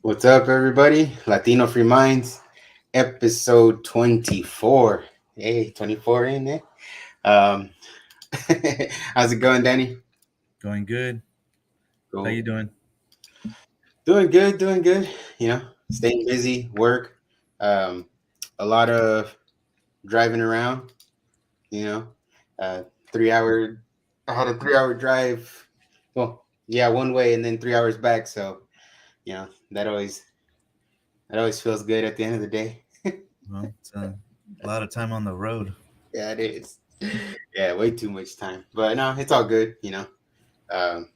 What's up, everybody? Latino Free Minds, episode 24. Hey, 24 in there. Um, how's it going, Danny? Going good. How Cool. you doing? Doing good, doing good. Staying busy, work, um, a lot of driving around, you know, uh, 3 hour, I had a 3 hour drive. Well, yeah, one way and then 3 hours back. So, that always feels good at the end of the day. Well, it's a lot of time on the road. Yeah, it is. Yeah, way too much time. But no, it's all good. Um,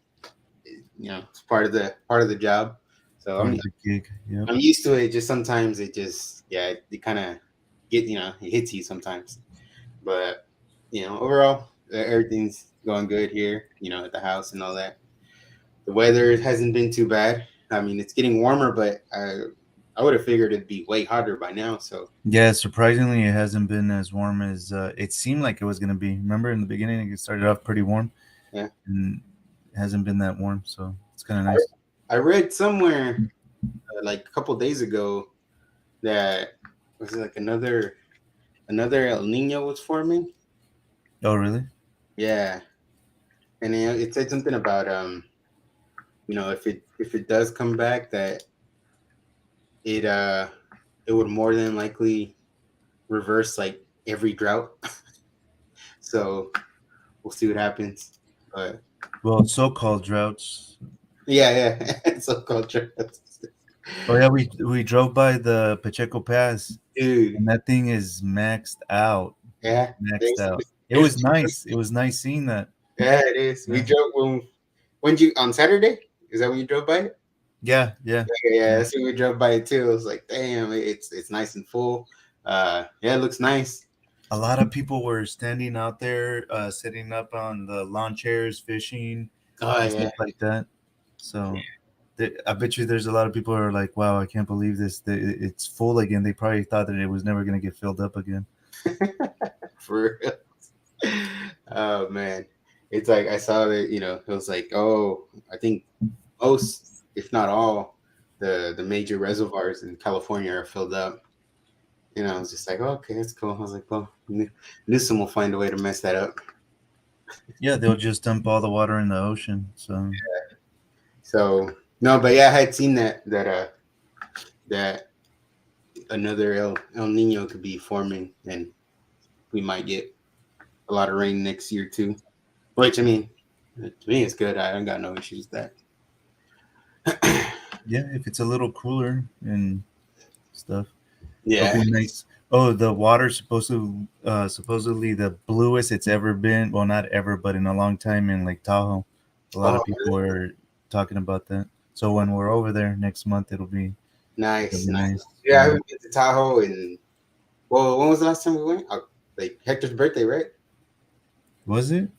it's part of the job. So Part I'm of the gig. Yep. I'm used to it. Just sometimes it just it kind of it hits you sometimes. But overall everything's going good here. At the house and all that. The weather hasn't been too bad. I mean, it's getting warmer, but I would have figured it'd be way hotter by now. So Yeah, surprisingly, it hasn't been as warm as it seemed like it was going to be. Remember, in the beginning, it started off pretty warm, yeah, and it hasn't been that warm, so it's kind of nice. I read somewhere like a couple days ago that was it like another El Nino was forming. Oh, really? Yeah, and it said something about if it does come back that it uh it would more than likely reverse like every drought. So we'll see what happens. But Well, so-called droughts. yeah, yeah, so called droughts, Oh yeah, we drove by the Pacheco Pass, dude. and that thing is maxed out. Yeah, Maxed there's out. It there's was nice. It was nice seeing that. yeah, it is. We Yeah. drove when you on Saturday. Is that when you drove by it? Yeah. Yeah. Yeah, Yeah. that's when we drove by it too. It was like, damn, it's nice and full. Yeah, it looks nice. A lot of people were standing out there, sitting up on the lawn chairs, fishing Oh and yeah, stuff like that. So I bet you there's a lot of people who are like, "Wow, I can't believe this! It's full again." They probably thought that it was never going to get filled up again. for real. Oh man, it's like I saw that. It was like, oh, I think most, if not all, the major reservoirs in California are filled up. I was just like, oh, okay, that's cool. I was like, well, Newsom will find a way to mess that up. Yeah, they'll just dump all the water in the ocean. So So no, but yeah, I had seen that another El Nino could be forming, and we might get a lot of rain next year too. Which I mean, to me, it's good. I don't got no issues with that. yeah, if it's a little cooler and stuff, it'll Yeah. be nice. Oh, the water's supposedly the bluest it's ever been. Well, not ever, but in a long time in Lake Tahoe. A lot Oh, of people are talking about that. So when we're over there next month, it'll nice, be nice. nice. Yeah, I Yeah. haven't been to Tahoe, and well, when was the last time we went? Like Hector's birthday, right? Was it?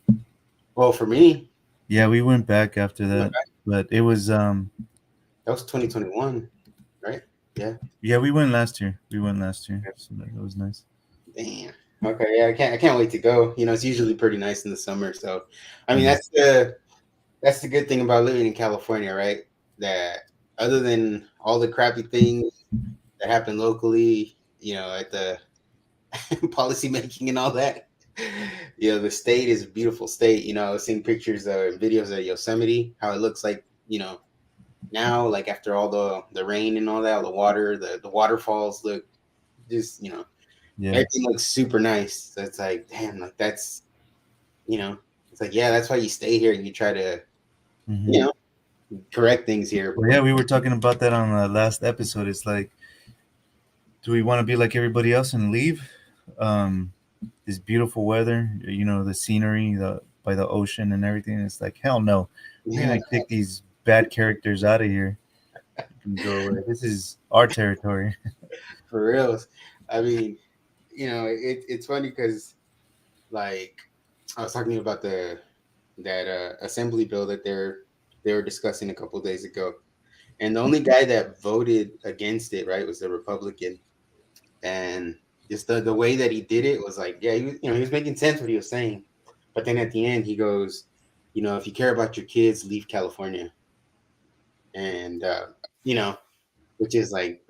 Well, for me, Yeah, we went back after we went that, back. but it was That was 2021, right? Yeah. yeah, we went last year. We went last year, so that was nice. Damn. Okay, yeah, I can't wait to go. It's usually pretty nice in the summer. So, I mean, Yeah. that's the good thing about living in California, right? That other than all the crappy things that happen locally, at the policy making and all that, the state is a beautiful state. I was seeing pictures and videos of Yosemite, how it looks like, now, like after all the rain and all that, all the water, the waterfalls look just, Yeah. everything looks super nice. So it's like, damn, like you know, it's like, yeah, that's why you stay here and you try to, Hmm. you know, correct things here. Well, yeah, we were talking about that on the last episode. It's like, do we want to be like everybody else and leave? Um, this beautiful weather, the scenery, the by the ocean and everything. It's like, hell no, we're Yeah, gonna kick these bad characters out of here and go away. This is our territory. for real. I mean, it's funny because like I was talking about that assembly bill that they were discussing a couple days ago, and the only guy that voted against it, right, was the Republican, and just the way that he did it was like, yeah, he was making sense what he was saying, but then at the end he goes, if you care about your kids, leave California, and you know, which is like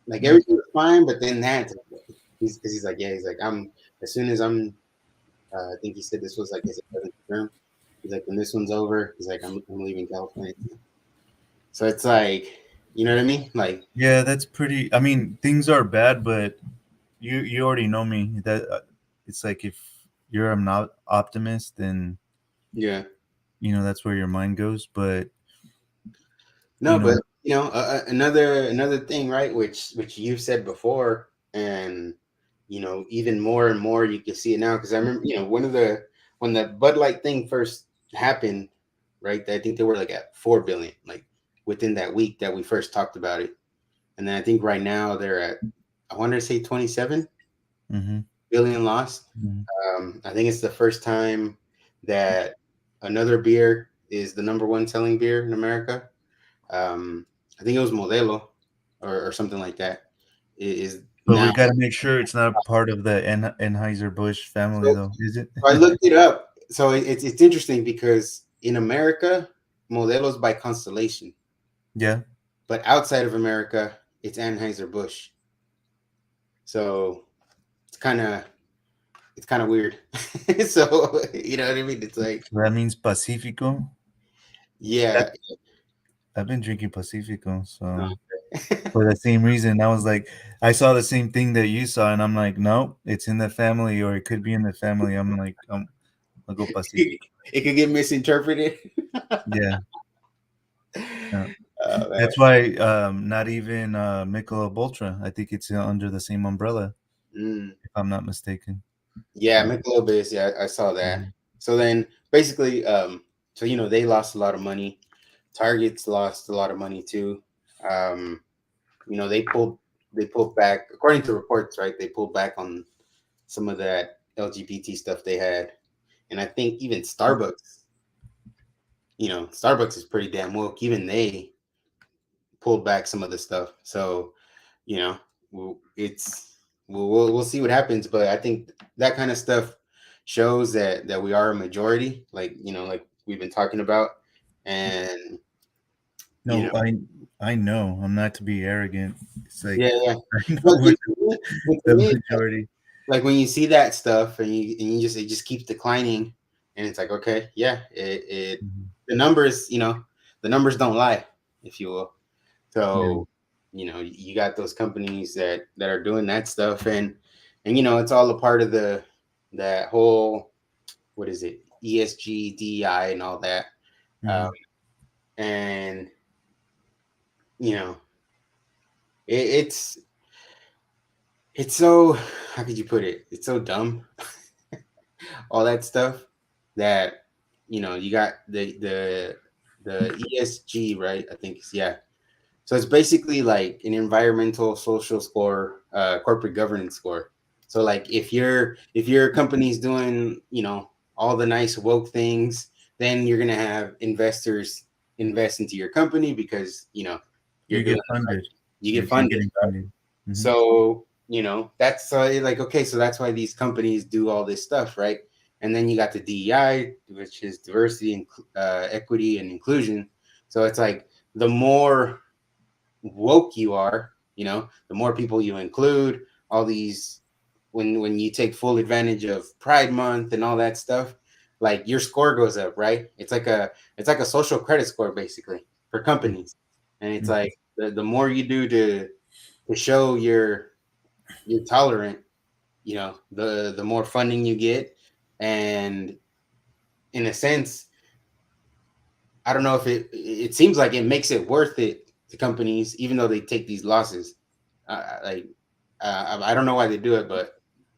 Mm. everything was fine, but then that he's because he's like, yeah, he's like, I'm as soon as I'm, I think he said this was like his 11th term. He's like, when this one's over, he's like, I'm leaving California. So it's like, you know what I mean? Like, Yeah, that's pretty. I mean, things are bad, but you already know me. That it's like if you're an optimist, then yeah, that's where your mind goes. But you no, but know, another thing, right? Which you've said before, and even more and more you can see it now because I remember, one of the when the Bud Light thing first happened, right? I think they were like at 4 billion, like within that week that we first talked about it, and then I think right now they're at, I want to say 27 hmm billion lost. I think it's the first time that another beer is the number one selling beer in America. I think it was Modelo or something like that. It is but now. we got to make sure it's not part of the Anheuser Busch family, So, though, is it? so I looked it up. So it's interesting because in America, Modelo's by Constellation, Yeah, but outside of America, it's Anheuser Busch. So it's kind of it's kind of weird. So you know what I mean? It's like, so that means Pacifico. That yeah. I've been drinking Pacifico, so Okay. for the same reason, I was like, I saw the same thing that you saw, and I'm like, no, it's in the family, or it could be in the family. I'm like, I'll go Pacifico. It could get misinterpreted. Yeah, yeah. Oh man. That's why not even Michelob Ultra. I think it's under the same umbrella, Mm. if I'm not mistaken. Yeah, So Michelob is. Yeah, I saw that. mhm. So then, basically, so they lost a lot of money. Target's lost a lot of money too. Um, they pulled back, according to reports, right? They pulled back on some of that LGBT stuff they had, and I think even Starbucks. Starbucks is pretty damn woke. Even they pulled back some of the stuff. So you know, it's we'll see what happens. But I think that kind of stuff shows that we are a majority, like like we've been talking about, and you know, No, I know. I'm not to be arrogant. It's like yeah, yeah. I But know see, we're to the me, majority. like when you see that stuff and you just it just keeps declining, and it's like, okay, yeah, Mhm. the numbers, the numbers don't lie, if you will. Yeah, So, you got those companies that are doing that stuff, and it's all a part of that whole, what is it, ESG, DEI, and all that. Um, hmm and you know, it's so, how could you put it? It's so dumb, all that stuff that you got the ESG, right? I think yeah. So it's basically like an environmental social score, corporate governance score. So like if your company's doing, all the nice woke things, then you're gonna have investors invest into your company because you're you doing get it right. funded. You get You're funded, getting right? funded. Hmm So that's so like, okay, so that's why these companies do all this stuff, right? And then you got the DEI, which is diversity and equity and inclusion. So it's like the more woke you are, the more people you include, all these, when you take full advantage of Pride Month and all that stuff, like your score goes up, right? It's like a social credit score basically for companies. And it's hmm like the more you do to show you're tolerant, the more funding you get. And in a sense, I don't know if it seems like it makes it worth it to companies, even though they take these losses. Like, I don't know why they do it, but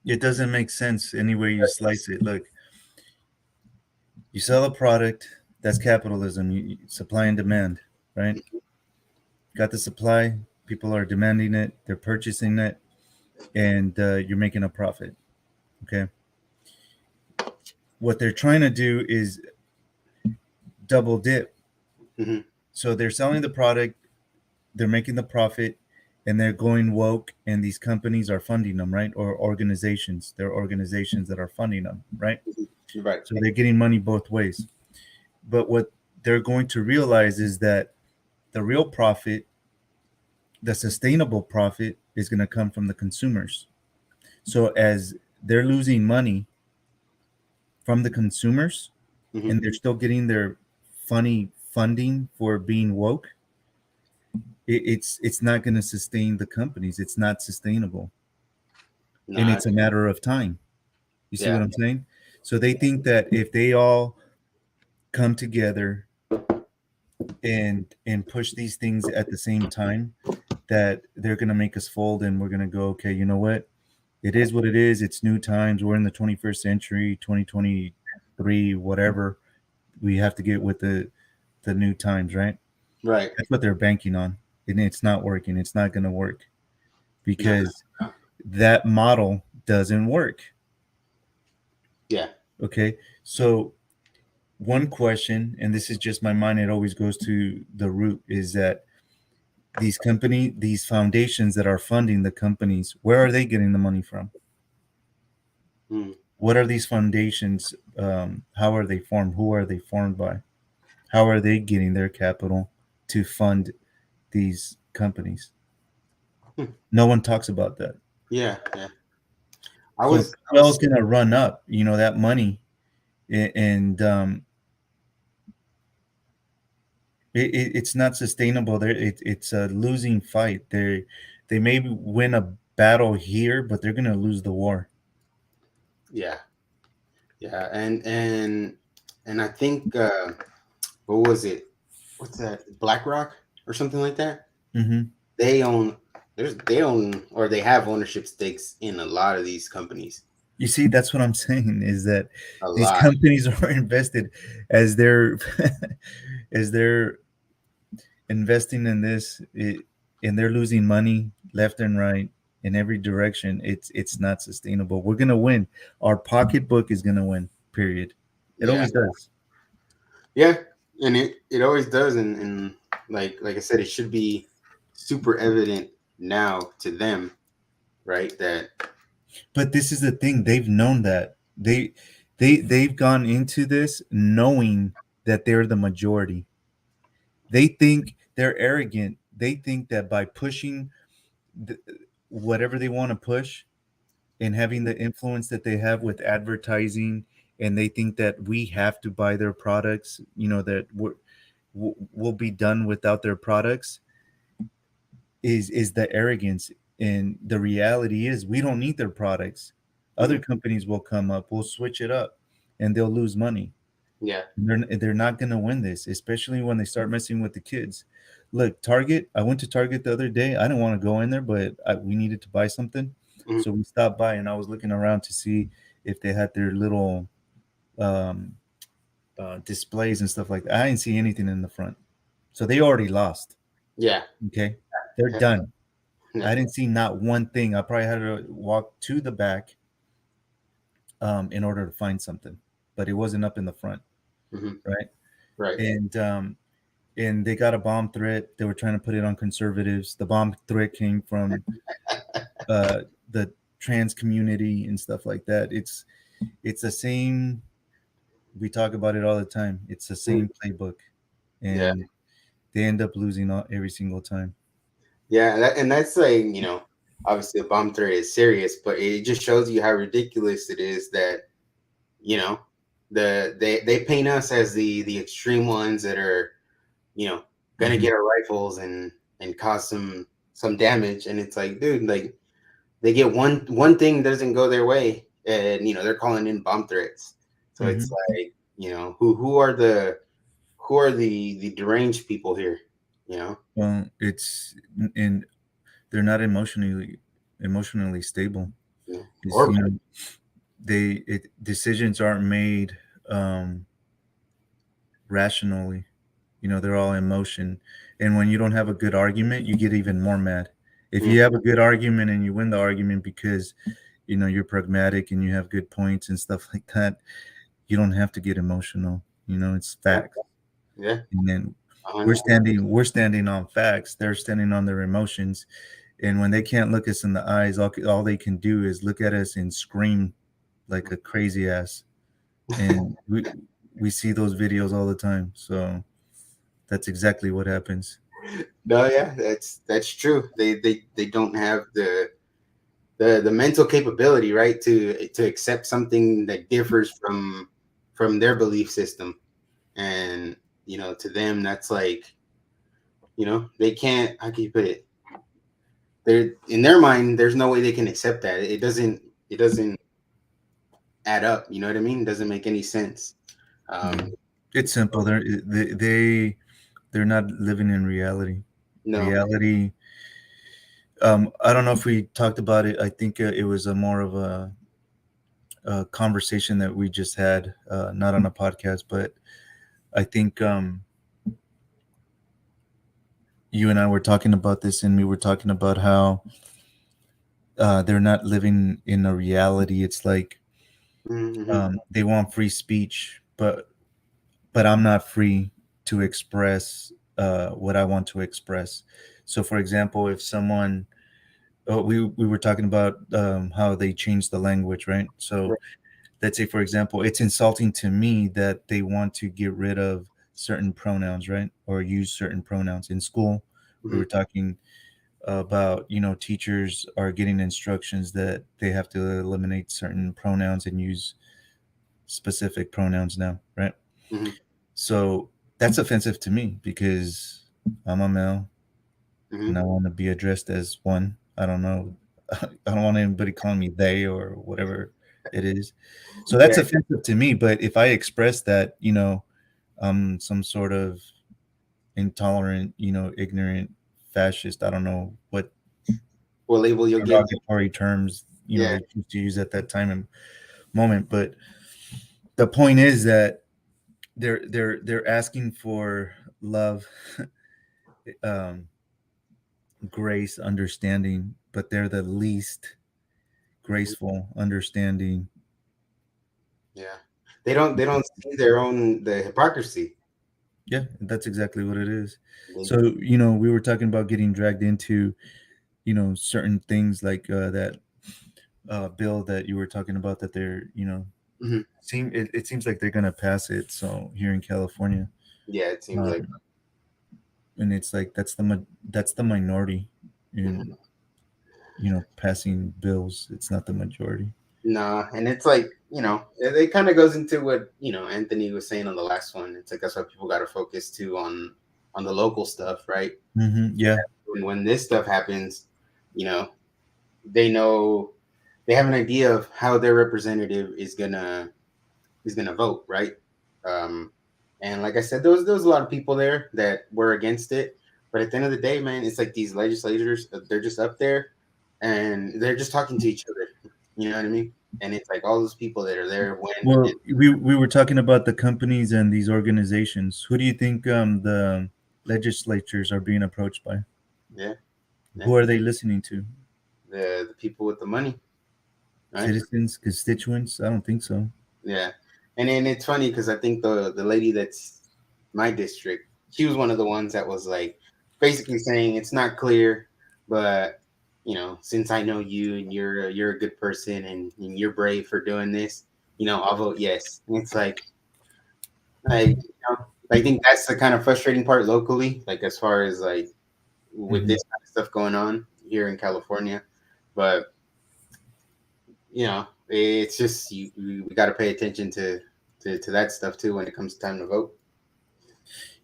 It doesn't make sense any way you slice it. Look, you sell a product. That's capitalism. Supply and demand, right? Got the supply. People are demanding it. They're purchasing it, and you're making a profit. Okay. What they're trying to do is double dip. Mhm, So they're selling the product, they're making the profit, and they're going woke, and these companies are funding them, right? Or organizations. There are organizations that are funding them, right? mhm. You're right. So they're getting money both ways. But what they're going to realize is that the real profit the sustainable profit is going to come from the consumers. So as they're losing money from the consumers Hmm. and they're still getting their funny funding for being woke, it's not going to sustain the companies. It's not sustainable, and No. it's a matter of time. You see Yeah. what I'm saying? So they think that if they all come together and push these things at the same time, that they're going to make us fold, and we're going to go, okay, you know what, it is what it is. It's new times. We're in the 21st century, 2023, whatever. We have to get with the new times, right? Right. That's what they're banking on, and it's not working. It's not going to work No. because that model doesn't work. Yeah. Okay, so one question, and this is just my mind, it always goes to the root, is that these foundations that are funding the companies, where are they getting the money from? Mm. What are these foundations? How are they formed? Who are they formed by? How are they getting their capital to fund these companies? Hmm. No one talks about that. Yeah. Yeah. I So was. I who else was. going to run up, that money? And it's not sustainable. It's a losing fight. They may win a battle here, but they're going to lose the war. Yeah. Yeah. And I think what was it? What's that? BlackRock or something like that. Hmm. They own. They own or they have ownership stakes in a lot of these companies. You see, that's what I'm saying, is that A these lot. companies are invested as they're as they're investing in this, and they're losing money left and right in every direction. It's not sustainable. We're gonna win. Our pocketbook is gonna win. Period. It Yeah. always does. Yeah. And it always does. And like I said, it should be super evident now to them, right? That. But this is the thing. They've known that they've gone into this knowing that they're the majority. They think they're arrogant. They think that by pushing the, whatever they want to push and having the influence that they have with advertising, and they think that we have to buy their products, that we'll be done without their products, is the arrogance. And the reality is we don't need their products. Other Mhm. companies will come up, we'll switch it up, and they'll lose money. Yeah. They're not going to win this, especially when they start messing with the kids. Look, Target. I went to Target the other day. I didn't want to go in there, but we needed to buy something, Mhm. so we stopped by, and I was looking around to see if they had their little um, displays and stuff like that. I didn't see anything in the front, so they already lost. Yeah. Okay, they're Yeah. done. Yeah. I didn't see not one thing. I probably had to walk to the back in order to find something, but it wasn't up in the front, Mhm. right? Right. And they got a bomb threat. They were trying to put it on conservatives. The bomb threat came from the trans community and stuff like that. It's the same. We talk about it all the time. It's the Mhm. same playbook, Yeah. and they end up losing every single time. Yeah. And that's like, obviously a bomb threat is serious, but it just shows you how ridiculous it is that, you know, they paint us as the extreme ones that are, you know, gonna Hmm. get our rifles and cause some damage. And it's like, dude, like they get one thing doesn't go their way, and they're calling in bomb threats. So it's Hmm. like, who are the deranged people here, you know? Well, and they're not emotionally stable. Yeah. Is Or decisions aren't made um, rationally. They're all emotion. And when you don't have a good argument, you get even more mad. If mm, you have a good argument and you win the argument because you're pragmatic and you have good points and stuff like that, you don't have to get emotional. It's yeah, facts. yeah, And then we're 100. standing on facts. They're standing on their emotions. And when they can't look us in the eyes, all they can do is look at us and scream like a crazy ass. And we see those videos all the time. So that's exactly what happens. No, yeah, that's true. They don't have the mental capability, right, to accept something that differs from their belief system. And to them, that's like, they can't. How can you put it? They're in their mind. There's no way they can accept that. It doesn't add up. You know what I mean? It doesn't make any sense. Yeah. Um, It's simple. They're not living in reality. no. Reality. I don't know if we talked about it. I think it was a more of a conversation that we just had, not on a podcast, but I think you and I were talking about this, and we were talking about how they're not living in a reality. It's like Mm-hmm. they want free speech, but I'm not free to express what I want to express. So, for example, if someone we were talking about how they changed the language, right? So Right. let's say, for example, it's insulting to me that they want to get rid of certain pronouns, right, or use certain pronouns in school. We Mm-hmm. were talking about, teachers are getting instructions that they have to eliminate certain pronouns and use specific pronouns now, right? Mm-hmm. So that's offensive to me because I'm a male Mm-hmm. and I want to be addressed as one. I don't know. I don't want anybody calling me they or whatever it is. So that's Yeah. offensive to me. But if I express that, I'm some sort of intolerant, ignorant fascist. I don't know what What label you'll give? derogatory terms, Yeah. they choose to use at that time and moment. But the point is that they're asking for love, um, grace, understanding, but they're the least graceful, understanding. Yeah. They don't see their own the hypocrisy. Yeah, that's exactly what it is. They, So, we were talking about getting dragged into, certain things like that bill that you were talking about that they're, Mhm. it seems like they're gonna pass it. So here in California, Yeah, it seems um, like. and it's like that's the minority in, Mhm. passing bills. It's not the majority. Nah, and it's like, it kind of goes into what, Anthony was saying on the last one. It's like that's why people got to focus too on the local stuff, right? Yeah. When this stuff happens, you know, they know they have an idea of how their representative is gonna vote, right? Um, and like I said, there was a lot of people there that were against it, but at the end of the day, man, it's like these legislators, they're just up there, and they're just talking to each other. You know what I mean? And it's like all those people that are there when, Well, we were talking about the companies and these organizations. Who do you think the legislatures are being approached by? yeah, yeah, Who are they listening to? the people with the money, right? Citizens, constituents? I don't think so. Yeah, and then it's funny because I think the lady that's my district, she was one of the ones that was like basically saying it's not clear, but since I know you and you're a good person and you're brave for doing this, I'll vote yes. And it's like, I think that's the kind of frustrating part locally, like as far as like with Hmm. this kind of stuff going on here in California, but it's just we got to pay attention to that stuff too when it comes time to vote.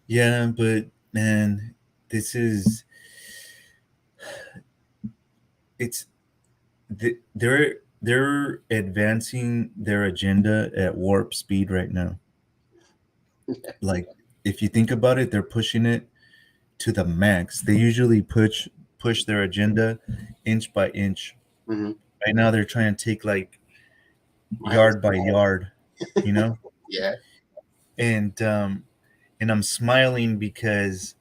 Yeah, but man, this is it's they're advancing their agenda at warp speed right now. Like if you think about it, they're pushing it to the max. They usually push their agenda inch by inch. Hmm. Right now they're trying to take like Miles. yard by yard, you know? Yeah. And I'm smiling because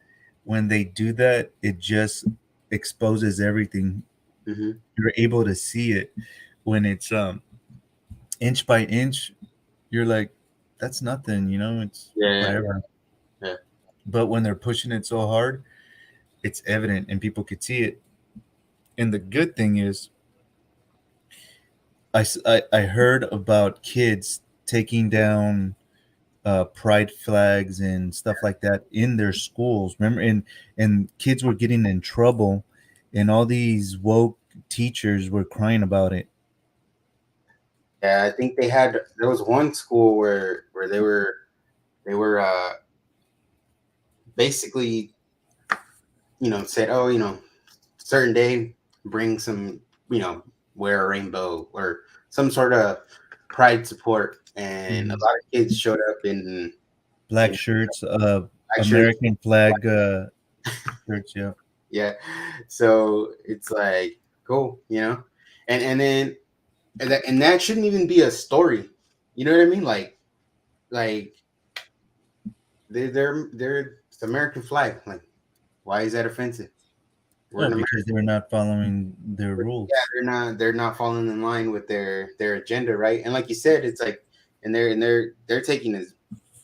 when they do that, it just exposes everything. Hmm. You're able to see it when it's inch by inch. You're like, that's nothing, it's Yeah. whatever. Yeah. But when they're pushing it so hard, it's evident and people could see it. And the good thing is, I heard about kids taking down pride flags and stuff like that in their schools. Remember, and kids were getting in trouble, and all these woke teachers were crying about it. Yeah, I think they had there was one school where they were basically, said, oh, certain day, bring some, you know, wear a rainbow or some sort of pride support, and a Mhm. lot of kids showed up Black in shirts, black shirts. American flag shirts. Yeah. Yeah, so it's like cool, and then and that shouldn't even be a story. You know what I mean? Like they're it's American flag. Like, why is that offensive? We're Oh, in America. because they're not following their Yeah, rules. they're not falling in line with their agenda, right? And like you said, it's like, and they're taking as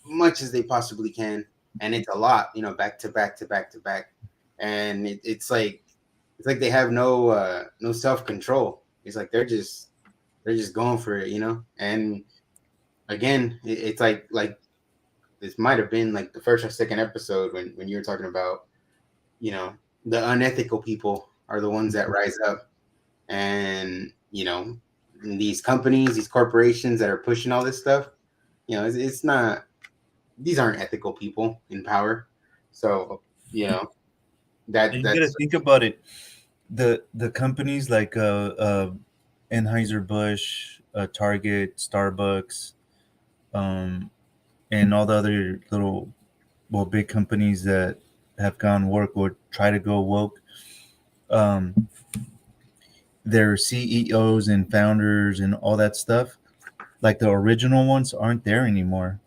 much as they possibly can, and it's a lot, back to back to back to back, and it's like they have no self control. It's like they're just going for it, and again, it's like this might have been like the first or second episode when you were talking about, you know the unethical people are the ones that rise up, and these companies, these corporations that are pushing all this stuff, it's not, these aren't ethical people in power. So, you know that You gotta that's think about it. The companies like Anheuser Busch, Target, Starbucks, um, and all the other little, well, big companies that have gone woke or try to go woke. Um, their CEOs and founders and all that stuff, like the original ones, aren't there anymore.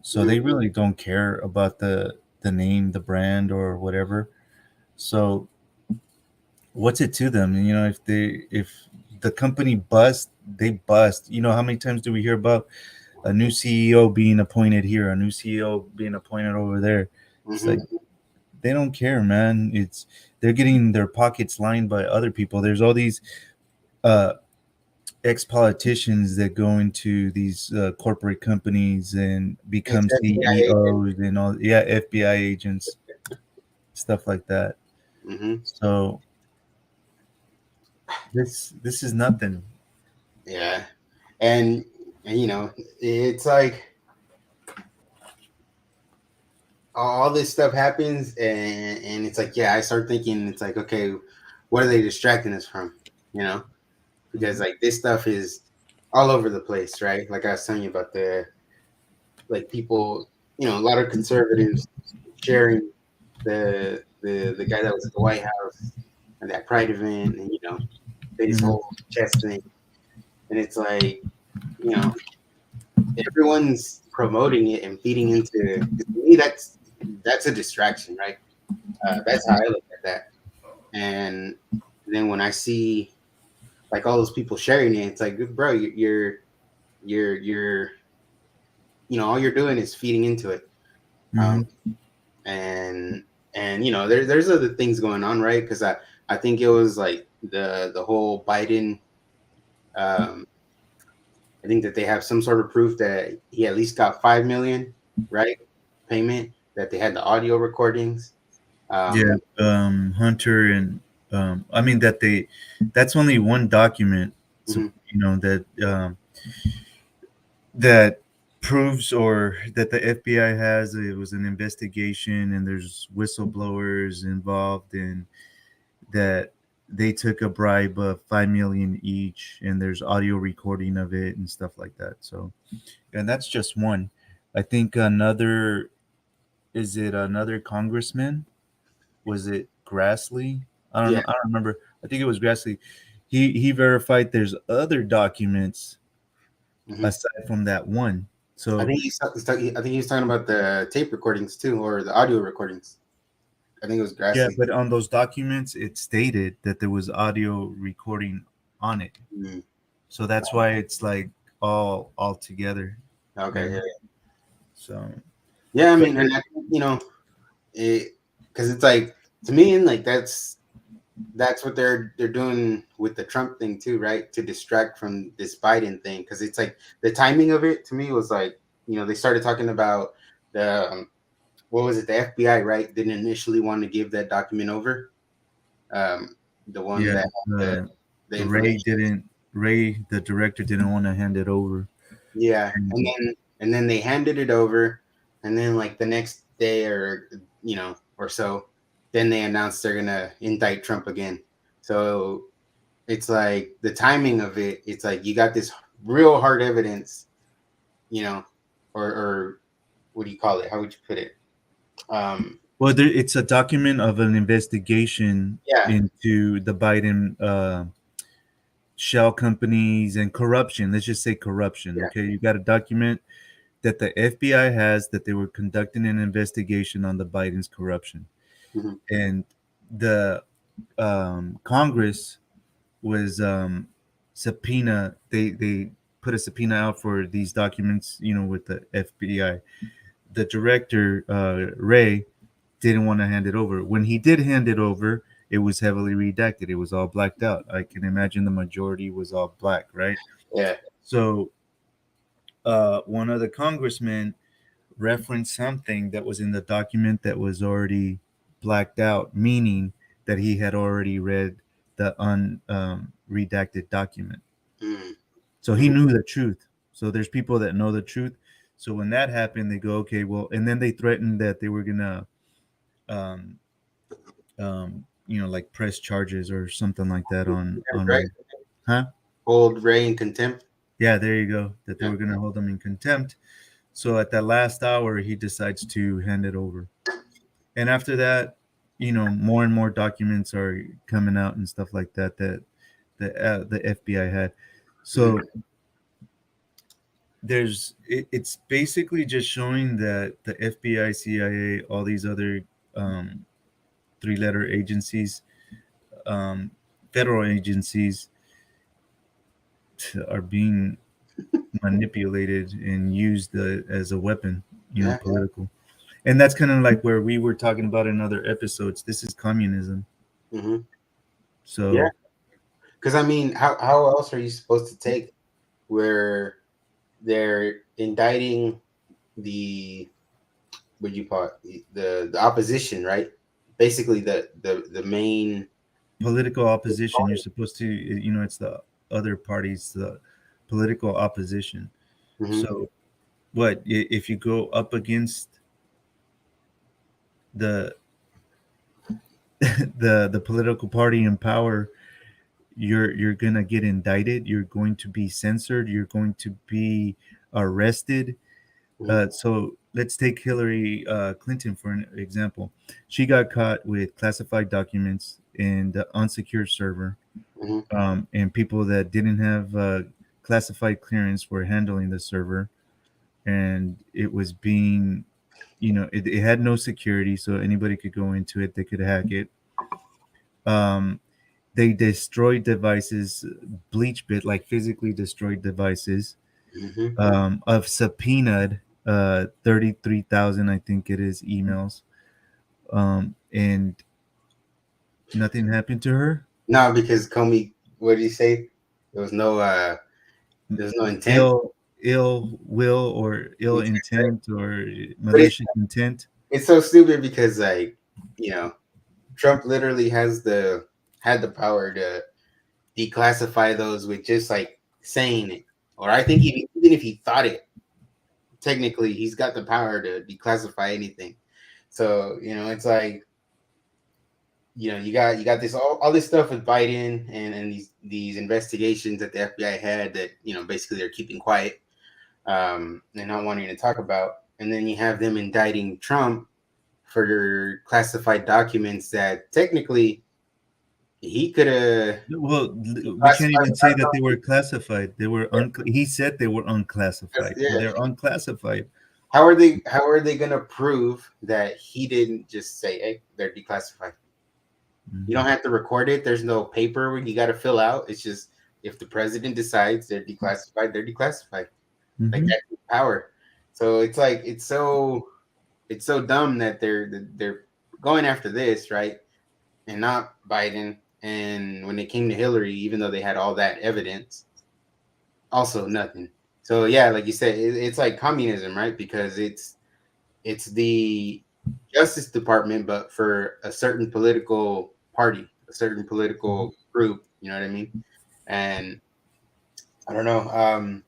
So they Mhm. really don't care about the name, the brand, or whatever. So what's it to them? If the company bust, they bust. How many times do we hear about a new CEO being appointed here, a new CEO being appointed over there? It's like Mhm. they don't care, man. They're getting their pockets lined by other people. There's all these uh, ex politicians that go into these corporate companies and become It's FBI. CEOs and all. Yeah, FBI agents, stuff like that. Hmm. So this is nothing. Yeah, and it's like all this stuff happens, and it's like, yeah, I start thinking, it's like, okay, what are they distracting us from? You know, because Mhm. like this stuff is all over the place, right? Like I was telling you about the like people, a lot of conservatives sharing the guy that was at the White House and that Pride event, and his Mhm. whole chest thing, and it's like, you know everyone's promoting it and feeding into. 'Cause to me, that's a distraction, right? That's how I look at that. And then when I see like all those people sharing it, it's like, bro, you're all you're doing is feeding into it. Um, Mhm. and there's other things going on, right? Because I think it was like the whole Biden. Um, I think that they have some sort of proof that he at least got 5 million, right? Payment, that they had the audio recordings. Yeah, Um, Hunter and I mean that's only one document. So mhm. that proves, or that the FBI has, it was an investigation and there's whistleblowers involved, and that they took a bribe of 5 million each, and there's audio recording of it and stuff like that. So, and that's just one. I think another, is it another congressman? Was it Grassley? I don't Yeah. know. I don't remember. I think it was Grassley. He verified there's other documents Hmm. aside from that one. I So think I think he's talking about the tape recordings too, or the audio recordings. I think it was yeah, Grassley. but on those documents it stated that there was audio recording on it. Mm. So that's why it's like all together, you Okay. know. Yeah. So Yeah. I but mean, and I think, it, because it's like, to me, and like that's what they're doing with the Trump thing too, right? To distract from this Biden thing, because it's like the timing of it to me was like. they started talking about the what was it? The FBI, right? Didn't initially want to give that document over. Um, the one Yeah, that had uh, the Ray information. didn't. Ray, the director, didn't want to hand it over. Yeah, and And, then they handed it over, and then like the next day or or so, then they announced they're gonna indict Trump again. So it's like the timing of it. It's like you got this real hard evidence, you know, or what do you call it? How would you put it? Um, well, it's a document of an investigation yeah, into the Biden shell companies and corruption. Let's just say corruption. yeah, Okay, you got a document that the FBI has that they were conducting an investigation on the Biden's corruption, hmm, and the Congress was subpoena. They put a subpoena out for these documents. With the FBI. The director Ray didn't want to hand it over. When he did hand it over, it was heavily redacted. It was all blacked out. I can imagine the majority was all black, right? yeah, So one of the congressmen referenced something that was in the document that was already blacked out, meaning that he had already read the redacted document. mm, So he mm, knew the truth. So there's people that know the truth. So when that happened, they go, okay, well, and then they threatened that they were gonna, um, like press charges or something like that on right. Ray. Huh? Hold Ray in contempt. Yeah, there you go. That they Yeah. were gonna hold him in contempt. So at that last hour, he decides to hand it over. And after that, more and more documents are coming out and stuff like that that the FBI had. Mhm, So it's basically just showing that the FBI, CIA, all these other um, three-letter agencies, um, federal agencies, are being manipulated and used as a weapon, yeah. political. And that's kind of like where we were talking about in other episodes. This is communism. Hmm. Yeah. So Because I mean, how else are you supposed to take where they're indicting the what do you call it, the opposition, right? Basically, the main. political opposition, you're supposed to, it's the other parties, the political opposition. Hmm. So what if you go up against the the political party in power, you're gonna get indicted, you're going to be censored, you're going to be arrested. Hmm. So let's take Hillary Clinton for an example. She got caught with classified documents in the unsecured server, Hmm. and people that didn't have classified clearance were handling the server, and it was being, it had no security, so anybody could go into it, they could hack it. um, they destroyed devices, bleach bit, like physically destroyed devices, Hmm. of subpoenaed 33,000, I think it is, emails, and nothing happened to her. No, because Comey, what did he say? There was no there's no intent. Ill will or ill Intent, right? intent or But malicious intent. it's so stupid because like you know Trump literally had the power to declassify those with just like saying it. Or I think even if he thought it, technically he's got the power to declassify anything. So, it's like, you got this all this stuff with Biden and these investigations that the FBI had that, basically they're keeping quiet, and not wanting to talk about. And then you have them indicting Trump for classified documents that technically he could have Well, we can't classified even say without that they were knowing. classified. They were he said they were unclassified, so Yeah. they're unclassified. How are they gonna prove that he didn't just say, "Hey, they're declassified"? You Mhm. don't have to record it. There's no paper when you got to fill out. It's just if the president decides they're declassified, they're declassified. Like Mhm. that's his power. So it's like it's so dumb that they're going after this, right, and not Biden. And when it came to Hillary, even though they had all that evidence, also nothing. So yeah, like you said, it's like communism, right? Because it's the Justice Department, but for a certain political party, a certain Mhm. political group. You know what I mean? And I don't know.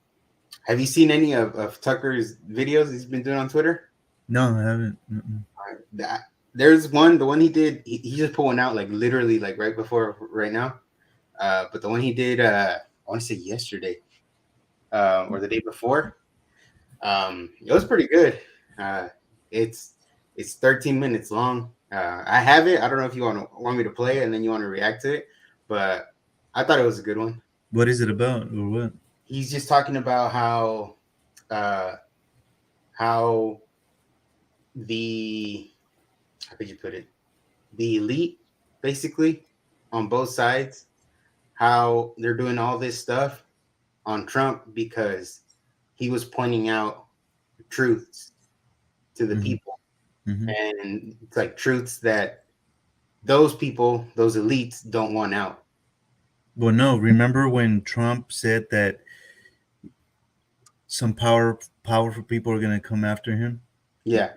Have you seen any of Tucker's videos he's been doing on Twitter? No, I haven't. Mm-mm. That there's one, the one he did. He just put one out like literally like right before right now. But the one he did, I want to say yesterday, or the day before. It was pretty good. Uh, it's it's 13 minutes long. I have it. I don't know if you want me to play it and then you want to react to it, but I thought it was a good one. What is it about, or what? He's just talking about uh, how the how could you put it, the elite basically on both sides, how they're doing all this stuff on Trump because he was pointing out truths to the Hmm. people, Hmm. and it's like truths that those people, those elites, don't want out. Well, no. Remember when Trump said that some powerful people are going to come after him? Yeah.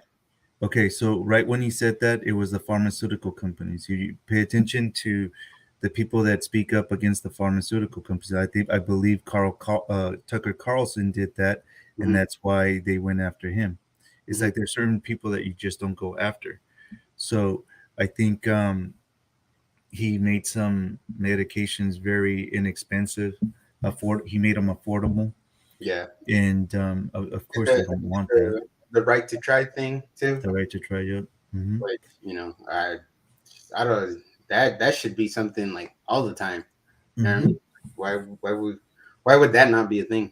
Okay, so right when he said that, it was the pharmaceutical companies. You pay attention to the people that speak up against the pharmaceutical companies. I believe Tucker Carlson did that, and Hmm. that's why they went after him. It's Hmm. like there's certain people that you just don't go after. So I think he made some medications very inexpensive. He made them affordable, Yeah. and of course they don't want that. The right to try thing too. The right to try it. Hmm. Like, I don't, that should be something like all the time. You know what I Hmm. mean? Why would that not be a thing?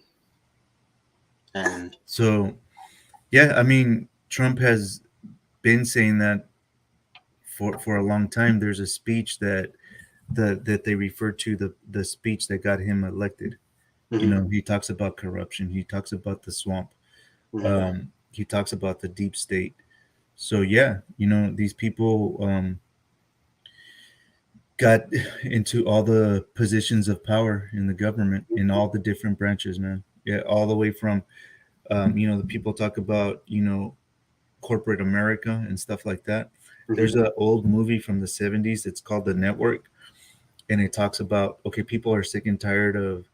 And So yeah, I mean, Trump has been saying that for a long time. There's a speech that they refer to, the speech that got him elected. You hmm. know, he talks about corruption. He talks about the swamp. Hmm. He talks about the deep state. So yeah, you know, these people got into all the positions of power in the government in all the different branches, man. Yeah, all the way from you know, the people talk about, you know, corporate America and stuff like that. Hmm. There's an old movie from the 70s. It's called The Network, and it talks about, okay, people are sick and tired of,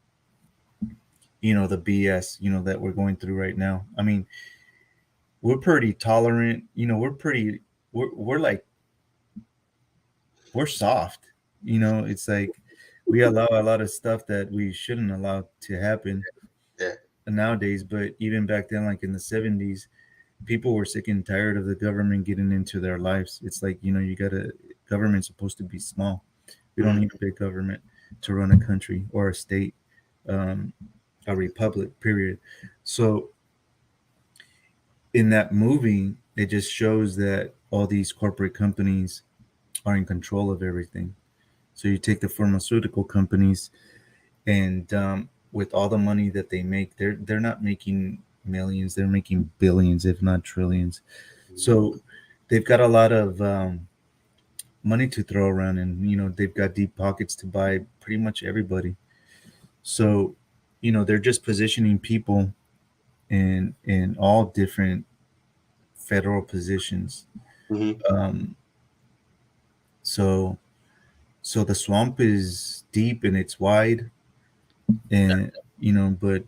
you know, the BS, you know, that we're going through right now. I mean, we're pretty tolerant, you know, we're like, we're soft, you know. It's like we allow a lot of stuff that we shouldn't allow to happen Yeah. nowadays. But even back then, like in the 70s, people were sick and tired of the government getting into their lives. It's like, you know, you gotta, government's supposed to be small. We don't Hmm. need a big government to run a country or a state, um, a republic, period. So in that movie, it just shows that all these corporate companies are in control of everything. So you take the pharmaceutical companies, and with all the money that they make, they're not making millions, they're making billions, if not trillions. So they've got a lot of money to throw around, and you know, they've got deep pockets to buy pretty much everybody. So you know, they're just positioning people in all different federal positions. Hmm. um, so so the swamp is deep and it's wide, and you know, but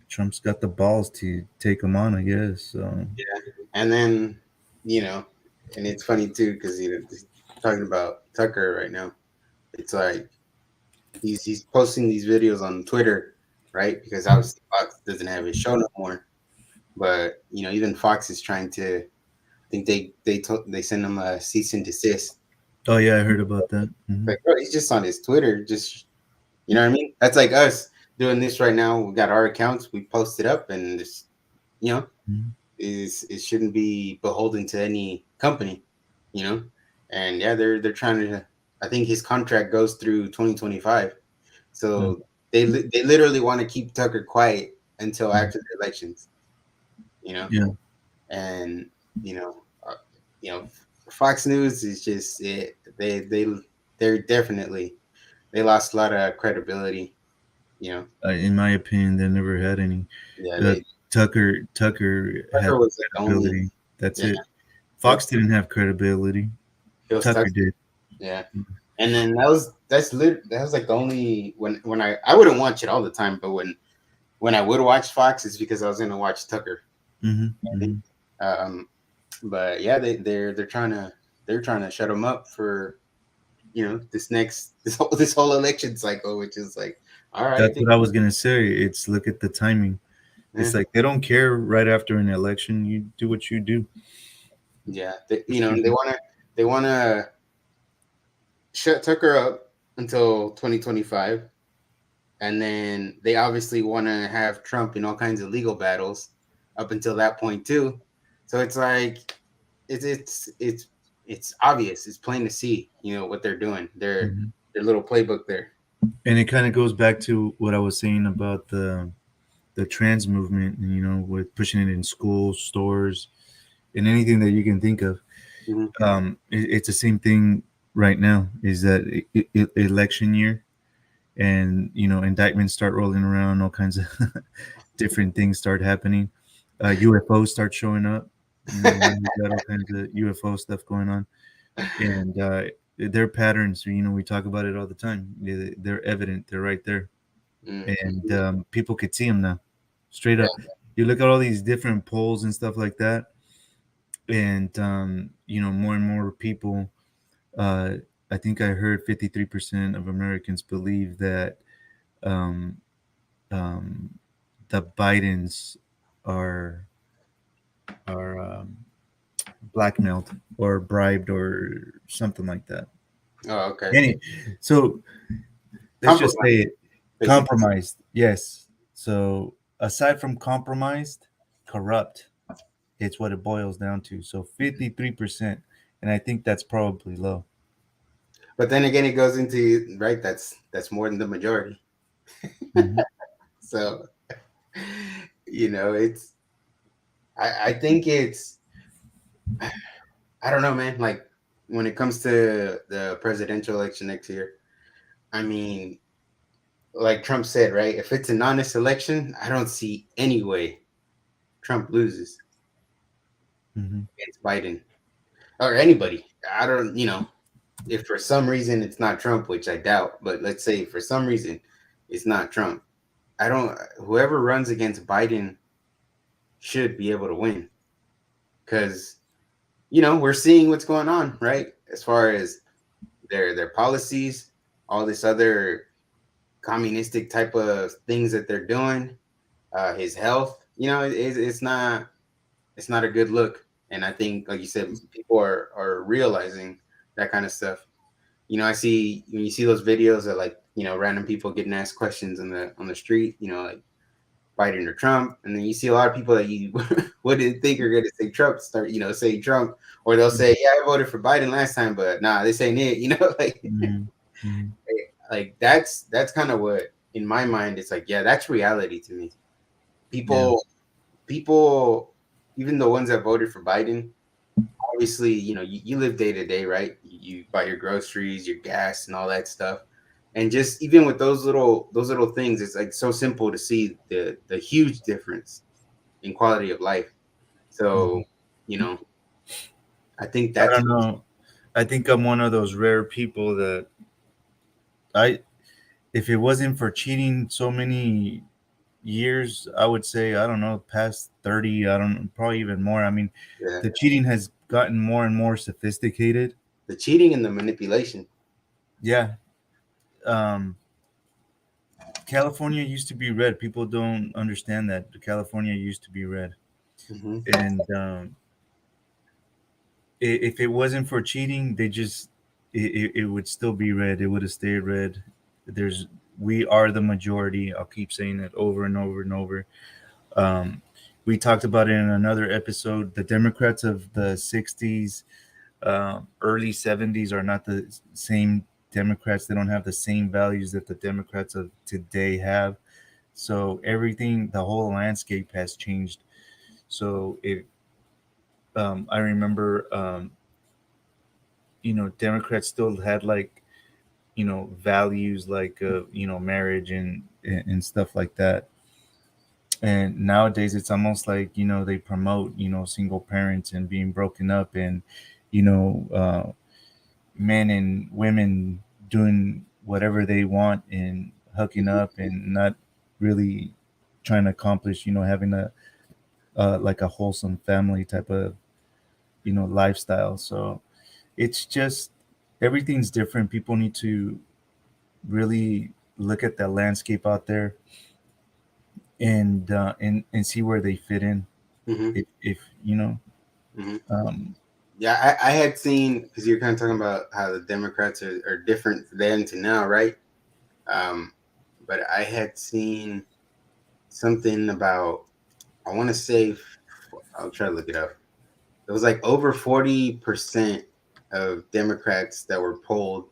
Trump's got the balls to take them on, I guess. So Yeah. And then, you know, and it's funny too because talking about Tucker right now, it's like he's posting these videos on Twitter, right? Because obviously Fox doesn't have his show no more. But even Fox is trying to. I think they send him a cease and desist. oh yeah, I heard about that. Hmm. Like, bro, he's just on his Twitter, just what I mean. That's like us doing this right now. We got our accounts, we post it up, and just you know, Hmm. is it shouldn't be beholden to any company, you know. And yeah, they're trying to. I think his contract goes through 2025, Yeah. so they literally want to keep Tucker quiet until after the elections, you know. Yeah. And you know, uh, Fox News is just they're definitely they lost a lot of credibility, You know, In my opinion, they never had any. yeah, Uh, they Tucker had Tucker was like the only, credibility. That's yeah, it. he Fox didn't have credibility. was Tucker Tucker, did. yeah. And then that was like the only when I wouldn't watch it all the time, but when I would watch Fox, it's because I was gonna watch Tucker. Hmm. Hmm. Um, but yeah, they're trying to shut him up for this whole election cycle, which is like, all right, That's what I was gonna say. It's look at the timing. yeah, It's like they don't care right after an election. You do what you do. yeah, Just keep. they wanna shut Tucker up until 2025, and then they obviously want to have Trump in all kinds of legal battles up until that point too. So it's like it's it's it's it's obvious. It's plain to see, what they're doing. Mhm. Their little playbook there. And it kind of goes back to what I was saying about the trans movement, and with pushing it in schools, stores, and anything that you can think of. Hmm. It's the same thing right now. Is that election year, and indictments start rolling around, all kinds of different things start happening. UFOs start showing up. We got all kinds of UFO stuff going on, and their patterns. We talk about it all the time. They're evident. They're right there, and Hmm. people could see them now, straight Yeah. up. You look at all these different polls and stuff like that, and more and more people. Uh, I think I heard 53% of Americans believe that um, um, the Bidens are are blackmailed or bribed or something like that. Oh, okay. Any, so let's just Compromise, say it, basically. compromised. Yes. So aside from compromised, corrupt. It's what it boils down to. So 53%, and I think that's probably low. But then again, it goes into right. That's more than the majority. Hmm. So it's. I think it's. I don't know, man. Like when it comes to the presidential election next year, I mean, like Trump said, right? If it's an honest election, I don't see any way Trump loses Hmm. against Biden or anybody. I don't, if for some reason it's not Trump, which I doubt, but let's say for some reason it's not Trump. I don't, whoever runs against Biden should be able to win because, we're seeing what's going on, right? As far as their policies, all this other communistic type of things that they're doing, his health, it's not a good look. And I think, like you said, people are realizing that kind of stuff. I see when you see those videos of like random people getting asked questions on the street, like Biden or Trump, and then you see a lot of people that you wouldn't think are going to say Trump start say Trump, or they'll say, yeah, I voted for Biden last time, but nah, this ain't it. Hmm. Hmm. Like that's kind of what in my mind it's like, yeah, that's reality to me. Yeah. People people even the ones that voted for Biden, obviously, you live day to day, right? You buy your groceries, your gas, and all that stuff. And just even with those little things, it's like so simple to see the huge difference in quality of life. So, Mhm. you know, I think I that's don't know. I think I'm one of those rare people that I, if it wasn't for cheating so many years, I would say, I don't know, past 30, I don't know, probably even more. I mean, yeah, the cheating has gotten more and more sophisticated. the cheating and the manipulation. Yeah. Um, California used to be red. People don't understand that. California used to be red. Hmm. And if it wasn't for cheating, it would still be red. It would have stayed red. There's We are the majority. I'll keep saying it over and over and over. Um, we talked about it in another episode. The Democrats of the '60s, early '70s are not the same Democrats. They don't have the same values that the Democrats of today have. So everything, the whole landscape has changed. So I remember, Democrats still had like values like marriage and stuff like that. And nowadays it's almost like they promote single parents and being broken up, and you know uh, men and women doing whatever they want and hooking up and not really trying to accomplish having a like a wholesome family type of lifestyle. So it's just everything's different. People need to really look at the landscape out there and see where they fit in. Hmm. If you know, Hmm. um, Yeah, I had seen, because you're kind of talking about how the Democrats are different then to now, right? Um, but I had seen something about, I want to say, I'll try to look it up. It was like over 40% of Democrats that were polled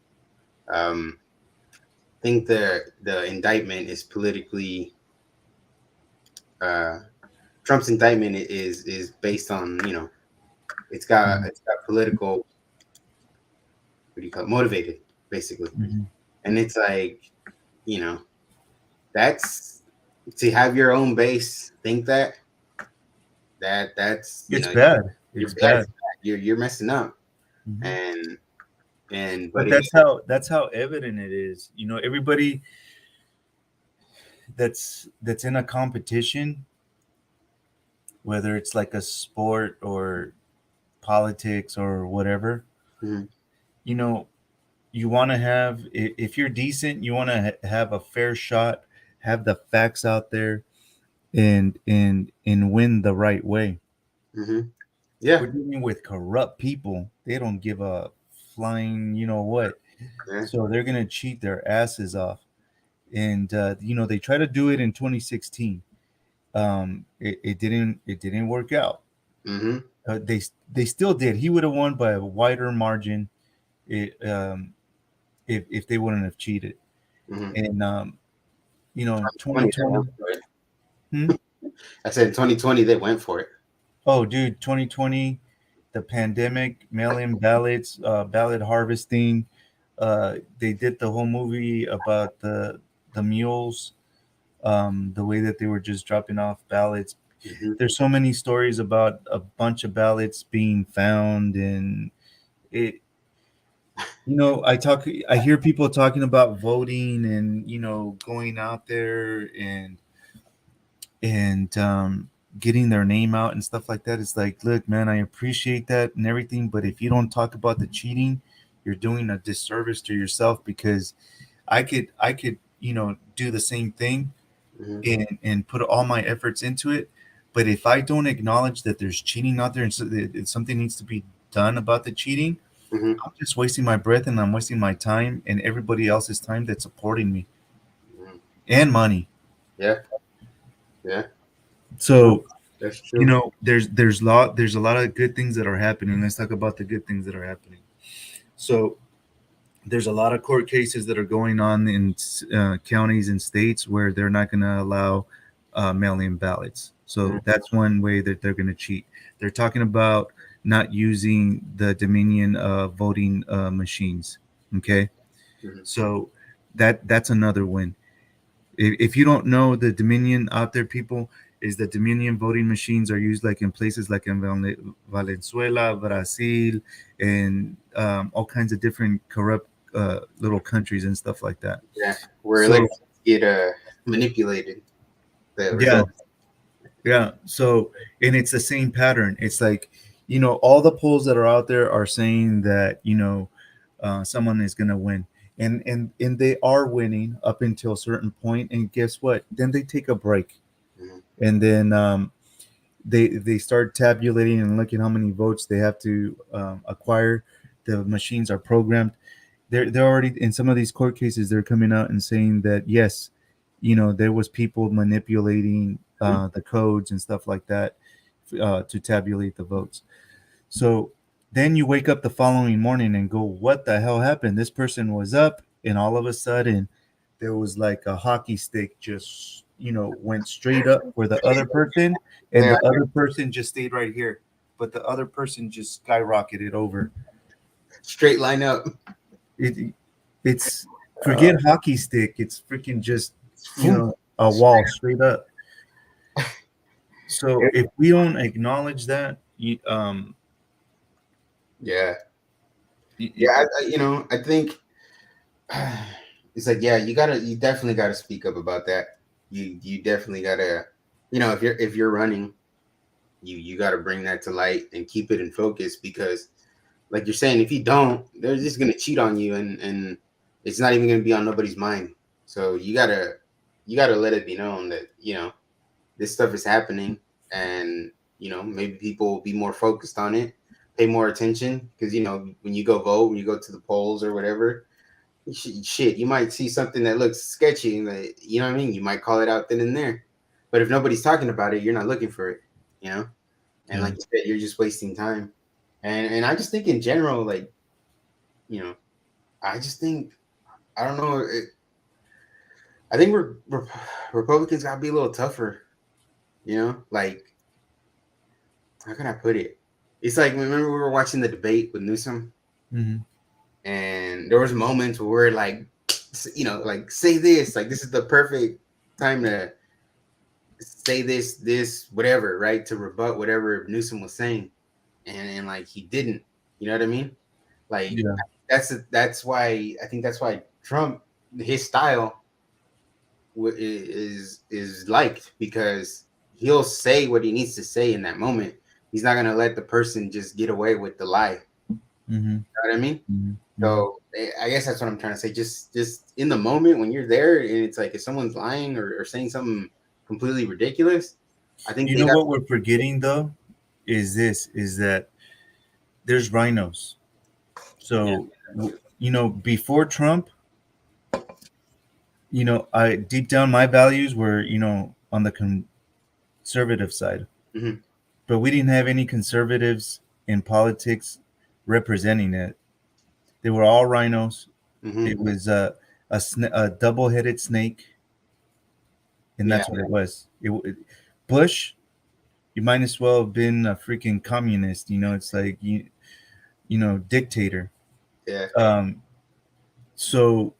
um, think the indictment is politically uh, Trump's indictment is based on, mhm, it's got political, what do you call it, motivated, basically. mhm. And it's like, you know that's, to have your own base think that's, It's bad. you're It's bad, bad. it's bad. You're messing up. Mhm. And but But if that's how evident it is. Everybody that's in a competition, whether it's like a sport or politics or whatever, Mhm, you know, you want to have, if you're decent, you want to have a fair shot, have the facts out there, and win the right way. mhm, yeah, We're dealing with corrupt people. They don't give a flying, what. yeah, So they're gonna cheat their asses off, and they try to do it in 2016. It didn't work out. mhm, They still did. He would have won by a wider margin, it, if they wouldn't have cheated. mhm. And in 2020 they went 2020. for it. Hmm? I said in 2020 they went for it. Oh, dude, 2020, the pandemic, mail-in ballots, ballot harvesting. They did the whole movie about the mules, the way that they were just dropping off ballots. Mhm, There's so many stories about a bunch of ballots being found, and it. I hear people talking about voting and going out there and getting their name out and stuff like that. It's like, look, man, I appreciate that and everything, but if you don't talk about the cheating, you're doing a disservice to yourself, because I could do the same thing mhm, and put all my efforts into it. But if I don't acknowledge that there's cheating out there and so that something needs to be done about the cheating, mhm, I'm just wasting my breath and I'm wasting my time and everybody else's time that's supporting me mhm. and money. Yeah, yeah, no, So that's true. there's a lot of good things that are happening. Let's talk about the good things that are happening. So there's a lot of court cases that are going on in counties and states where they're not going to allow mail-in ballots. So Mhm, that's one way that they're going to cheat. They're talking about not using the Dominion voting machines. Okay, mhm, so that's another win. If you don't know, the Dominion out there, people, is that Dominion voting machines are used like in places like in Venezuela, Brazil, and all kinds of different corrupt little countries and stuff like that. yeah, where So elections get manipulated, the yeah, results. yeah. So and it's the same pattern. It's like all the polls that are out there are saying that someone is gonna win. And they are winning up until a certain point, and guess what? Then they take a break, Mhm, and then they start tabulating and looking how many votes they have to acquire. The machines are programmed. They're already in some of these court cases. They're coming out and saying that yes, there was people manipulating mhm, the codes and stuff like that to tabulate the votes. So then you wake up the following morning and go, what the hell happened? This person was up, and all of a sudden there was like a hockey stick just went straight up for the other person, and yeah, the other person just stayed right here, but the other person just skyrocketed over straight line up. it. It's Uh, forget hockey stick. It's freaking just Phew. a wall straight up. So if we don't acknowledge that, Yeah, y- yeah. I think it's like, yeah, you definitely gotta speak up about that. You definitely gotta, if you're running, you gotta bring that to light and keep it in focus because, like you're saying, if you don't, they're just gonna cheat on you, and it's not even gonna be on nobody's mind. So you gotta let it be known that this stuff is happening, and maybe people will be more focused on it, pay more attention, because when you go vote, when you go to the polls or whatever, shit, you might see something that looks sketchy, and you know what I mean. You might call it out then and there, but if nobody's talking about it, you're not looking for it, you know. And yeah, like you said, you're just wasting time. And I just think in general, like you know, I just think I don't know. I think Republicans gotta be a little tougher. Like how can I put it? It's like remember we were watching the debate with Newsom, hmm and there was moments where we're like, like say this, like this is the perfect time to say this, whatever, right? To rebut whatever Newsom was saying, and like he didn't. You know what I mean? Like yeah, that's why I think that's why Trump, his style is liked because he'll say what he needs to say in that moment. He's not gonna let the person just get away with the lie. hmm You know what I mean? hmm hmm So I guess that's what I'm trying to say. Just in the moment when you're there, and it's like if someone's lying or saying something completely ridiculous, I think You they know got. what we're forgetting though is that there's rhinos. Yeah. So before Trump, I deep down my values were on the conservative side, Hmm. but we didn't have any conservatives in politics representing it. They were all rhinos. Hmm. It was a double-headed snake, and Yeah. that's what it was. Bush, you might as well have been a freaking communist. It's like dictator. Yeah. Um, so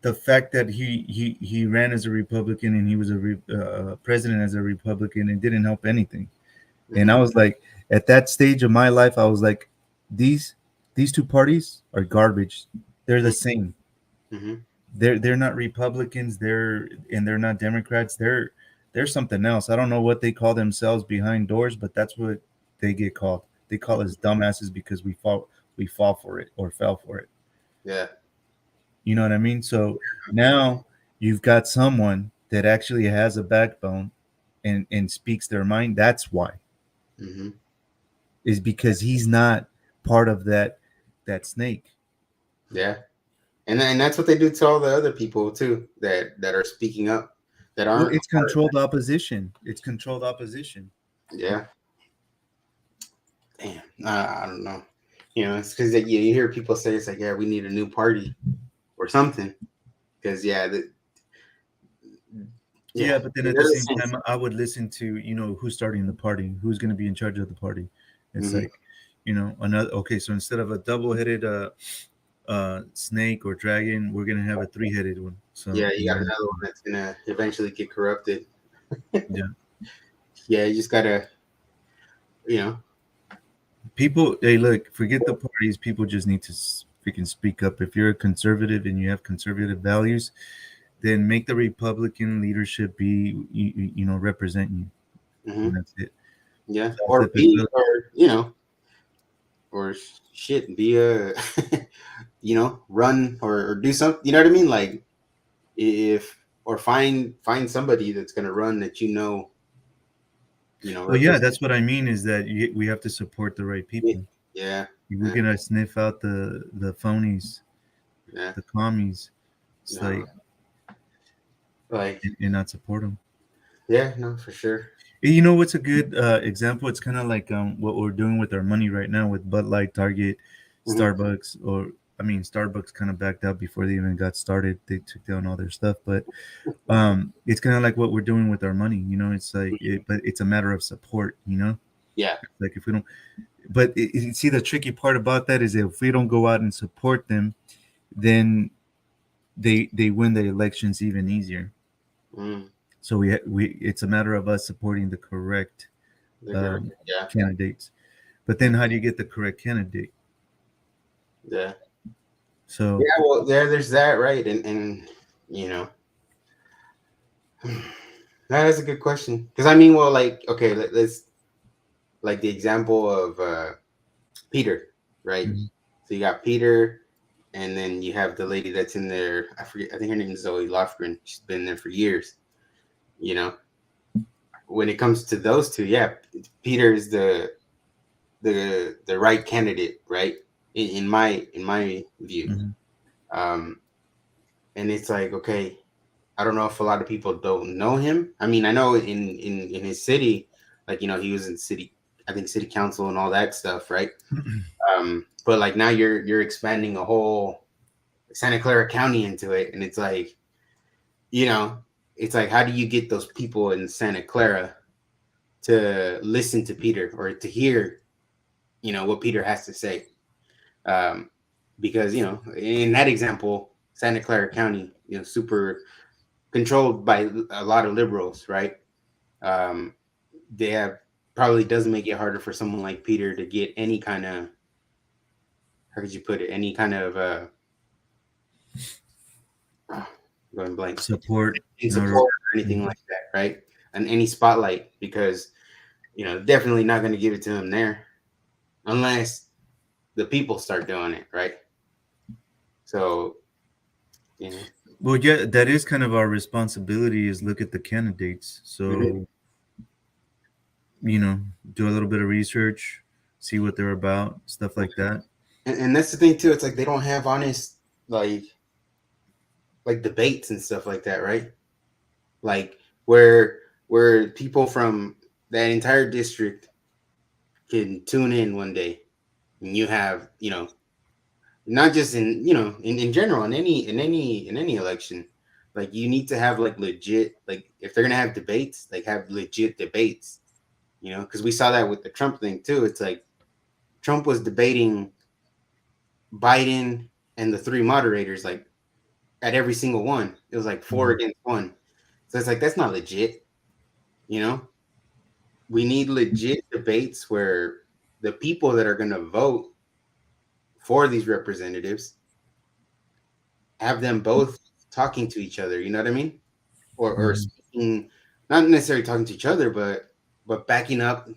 the fact that he ran as a Republican and he was a president as a Republican, it didn't help anything. And Hmm. I was like, at that stage of my life, I was like, these these two parties are garbage. They're the same. Hmm. They're not Republicans. They're not Democrats. They're something else. I don't know what they call themselves behind doors, but that's what they get called. They call us dumbasses because we fall for it or fell for it. Yeah. You know what I mean? So now you've got someone that actually has a backbone and speaks their mind. That's why, Hmm. is because he's not part of that snake. Yeah. And that's what they do to all the other people too that are speaking up, that Well, aren't a it's part of controlled opposition. It's controlled opposition. that. Yeah. Damn. I don't know. It's because you hear people say it's like, yeah, we need a new party or something. Because yeah, Yeah, but then they're at the the same same. time, I would listen to who's starting the party, who's going to be in charge of the party. It's Hmm. like another. Okay, so instead of a double-headed snake or dragon, we're gonna have a three-headed one. So Yeah, you got another one that's gonna eventually get corrupted. yeah, Yeah, you just gotta, you know, people. Hey, look, forget the parties. People just need to freaking speak up. If you're a conservative and you have conservative values, then make the Republican leadership be represent you, hmm and that's it. yeah, So or be, or or shit, be a, run or do something. You know what I mean? Like if or find somebody that's gonna run that Well, yeah, represent. that's what I mean. Is that we have to support the right people. Yeah, We're yeah, gonna sniff out the phonies, yeah. the commies. It's No, like like and not support them. yeah, no, for sure. You know what's a good example? It's kind of like what we're doing with our money right now with Bud Light, Target, Hmm. Starbucks, or I mean, Starbucks kind of backed out before they even got started. They took down all their stuff, but it's kind of like what we're doing with our money. It's like, but it's a matter of support. Yeah. Like if we don't, but see, the tricky part about that is if we don't go out and support them, then they win the elections even easier. Mm, So we it's a matter of us supporting the correct the correct. um, Yeah. candidates. But then how do you get the correct candidate? Yeah. So Yeah. Well, there's that, right? And you know, that is a good question. Because I mean, well, like, okay, let's like the example of Peter, right? mhm, So you got Peter, and then you have the lady that's in there. I forget. I think her name is Zoe Lofgren. She's been there for years. You know, when it comes to those two, yeah, Peter is the right candidate, right? In my view, mhm, um, and it's like, okay, I don't know if a lot of people don't know him. I mean, I know in his city, like, he was in city, I think city council and all that stuff, right? But like now you're expanding a whole Santa Clara County into it, and it's like, you know, it's like, how do you get those people in Santa Clara to listen to Peter or to hear, what Peter has to say? Um, because in that example, Santa Clara County, super controlled by a lot of liberals, right? Um, they have probably doesn't make it harder for someone like Peter to get any kind of, how could you put it, any kind of uh going blank, support in in order. support or anything Mhm. like that, right? And any spotlight, because definitely not going to give it to him there unless the people start doing it, right? So, you know. Well, yeah, that is kind of our responsibility is look at the candidates. Mhm. So, you know, do a little bit of research, see what they're about, stuff like that. And that's the thing too. It's like they don't have honest, like debates and stuff like that, right? Like where people from that entire district can tune in one day, and you have, not just in general, in any election, like you need to have like legit, like if they're gonna have debates, like have legit debates, because we saw that with the Trump thing too. It's like Trump was debating Biden and the three moderators, like at every single one. It was like four Mhm. against one. So it's like, that's not legit. You know, we need legit debates where the people that are going to vote for these representatives have them both talking to each other. You know what I mean? Or Mhm. speaking, not necessarily talking to each other, but backing up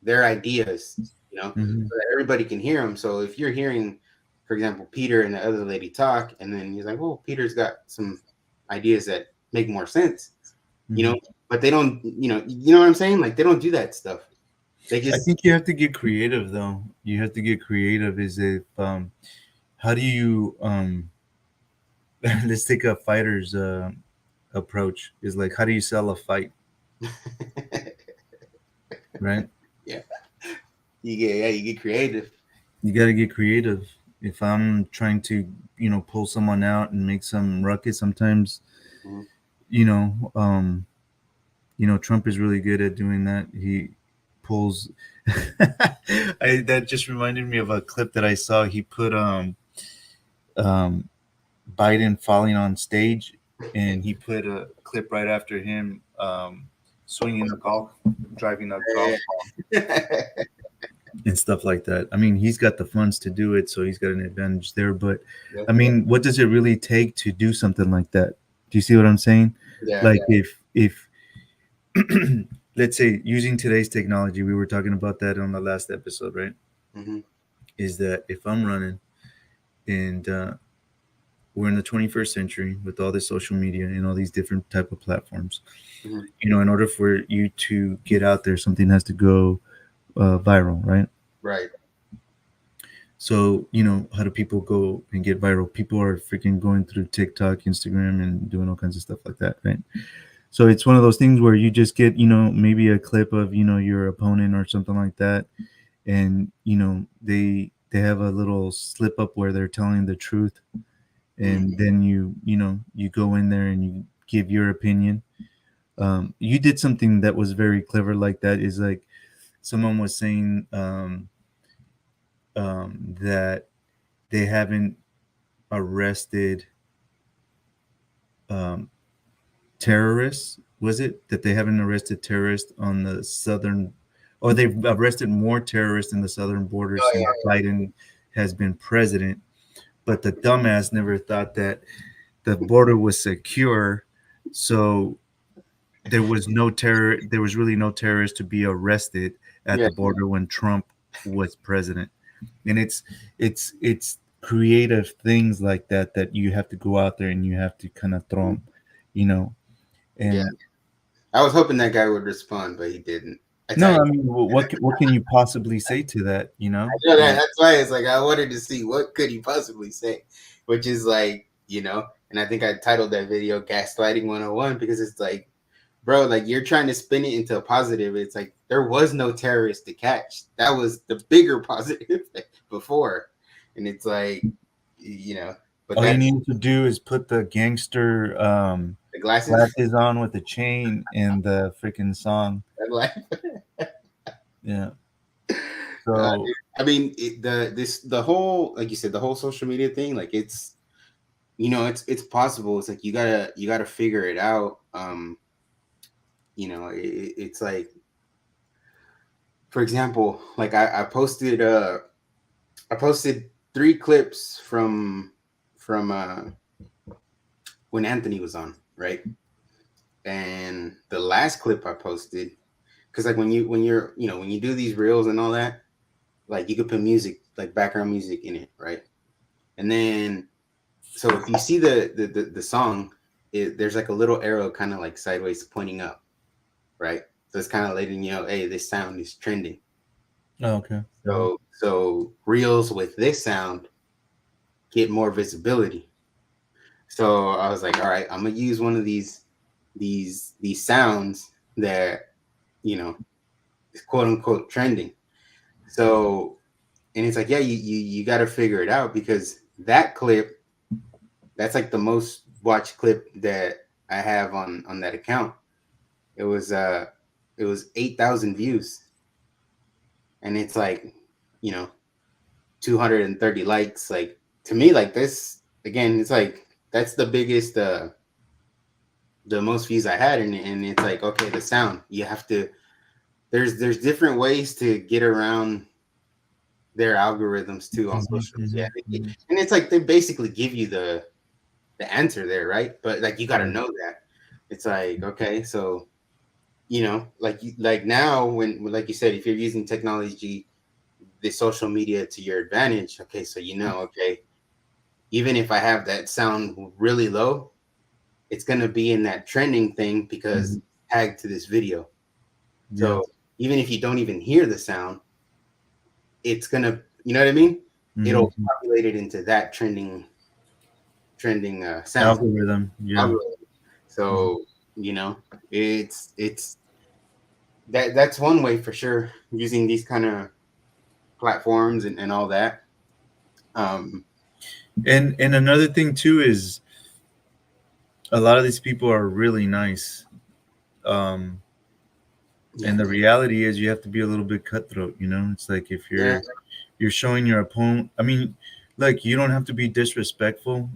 their ideas. Mhm. So that everybody can hear them. So if you're hearing, for example, Peter and the other lady talk, and then you're like, well, Peter's got some ideas that make more sense, you know, Mhm. but they don't, you know what I'm saying? Like they don't do that stuff. They I just think you have to get creative, though. You have to get creative. Is if how do you let's take a fighter's approach. Is like how do you sell a fight, right? yeah, you get creative. You got to get creative. If I'm trying to, pull someone out and make some ruckus, sometimes, Mhm. you know, um, Trump is really good at doing that. He pulls. That just reminded me of a clip that I saw. He put um, Biden falling on stage, and he put a clip right after him swinging a golf, driving a golf ball Yeah. and stuff like that. I mean, he's got the funds to do it, so he's got an advantage there. But Yeah. I mean, what does it really take to do something like that? Do you see what I'm saying? Yeah. Like if let's say using today's technology, we were talking about that on the last episode, right? Hmm. Is that if I'm running and we're in the 21st century with all this social media and all these different type of platforms, Hmm. in order for you to get out there, something has to go viral, right? Right. So, how do people go and get viral? People are freaking going through TikTok, Instagram, and doing all kinds of stuff like that, right? So it's one of those things where you just get, maybe a clip of, your opponent or something like that, and they have a little slip up where they're telling the truth, Hmm. and then you go in there and you give your opinion. You did something that was very clever like that. Is like someone was saying that they haven't arrested um, terrorists. Was it that they haven't arrested terrorists on the southern, or they've arrested more terrorists in the southern border Oh since yeah, Biden has been president? But the dumbass never thought that the border was secure, so there was no terror. There was really no terrorists to be arrested at yeah, the border when Trump was president. And it's creative things like that that you have to go out there and you have to kind of throw 'em, you know. yeah. And I was hoping that guy would respond, but he didn't. I no, tagged. I mean, what can you possibly say to that? You know, You know that that's why it's like I wanted to see what could he possibly say, which is like and I think I titled that video "Gaslighting 101" because it's like, bro, like you're trying to spin it into a positive. It's like there was no terrorist to catch. That was the bigger positive before, and it's like, you know, but all you that's need to do is put the gangster the glasses. glasses on with the chain and the freaking song. Like, Yeah. uh, So I mean, the whole, like you said, the whole social media thing, like it's possible. It's like you gotta figure it out. It's like, for example, like I posted three clips from when Anthony was on, right? And the last clip I posted, because like when you do these reels and all that, like you could put music, like background music in it, right? And then so if you see the song, there's like a little arrow kind of like sideways pointing up, right? So it's kind of letting you know, hey, this sound is trending. oh, okay. Hmm. So reels with this sound get more visibility. So I was like, all right, I'm gonna use one of these sounds that is quote unquote trending. So and it's like, yeah, you got to figure it out because that clip, that's like the most watched clip that I have on that account. It was uh it was 8,000 views, and it's like, you know 230 likes. Like, to me, like, this again, it's like that's the most views I had, and it's like, okay, the sound, you have to there's different ways to get around their algorithms too on Hmm. social media. Hmm. Hmm. And it's like they basically give you the answer there, right? But like you got to Right. know that. It's like, okay, so like now, like you said, if you're using technology, the social media, to your advantage, okay, so okay, even if I have that sound really low, it's gonna be in that trending thing because Hmm. tagged to this video. Yeah. So even if you don't even hear the sound, it's gonna, you know what I mean? Hmm. It'll populate it into that trending sound Algorithm. Yeah. algorithm. Mhm. So you know, it's that's one way for sure, using these kind of platforms and all that. Um, And another thing too is a lot of these people are really nice. Um, yeah, and the reality is you have to be a little bit cutthroat. You know, it's like if yeah, you're showing your opponent. I mean, like you don't have to be disrespectful.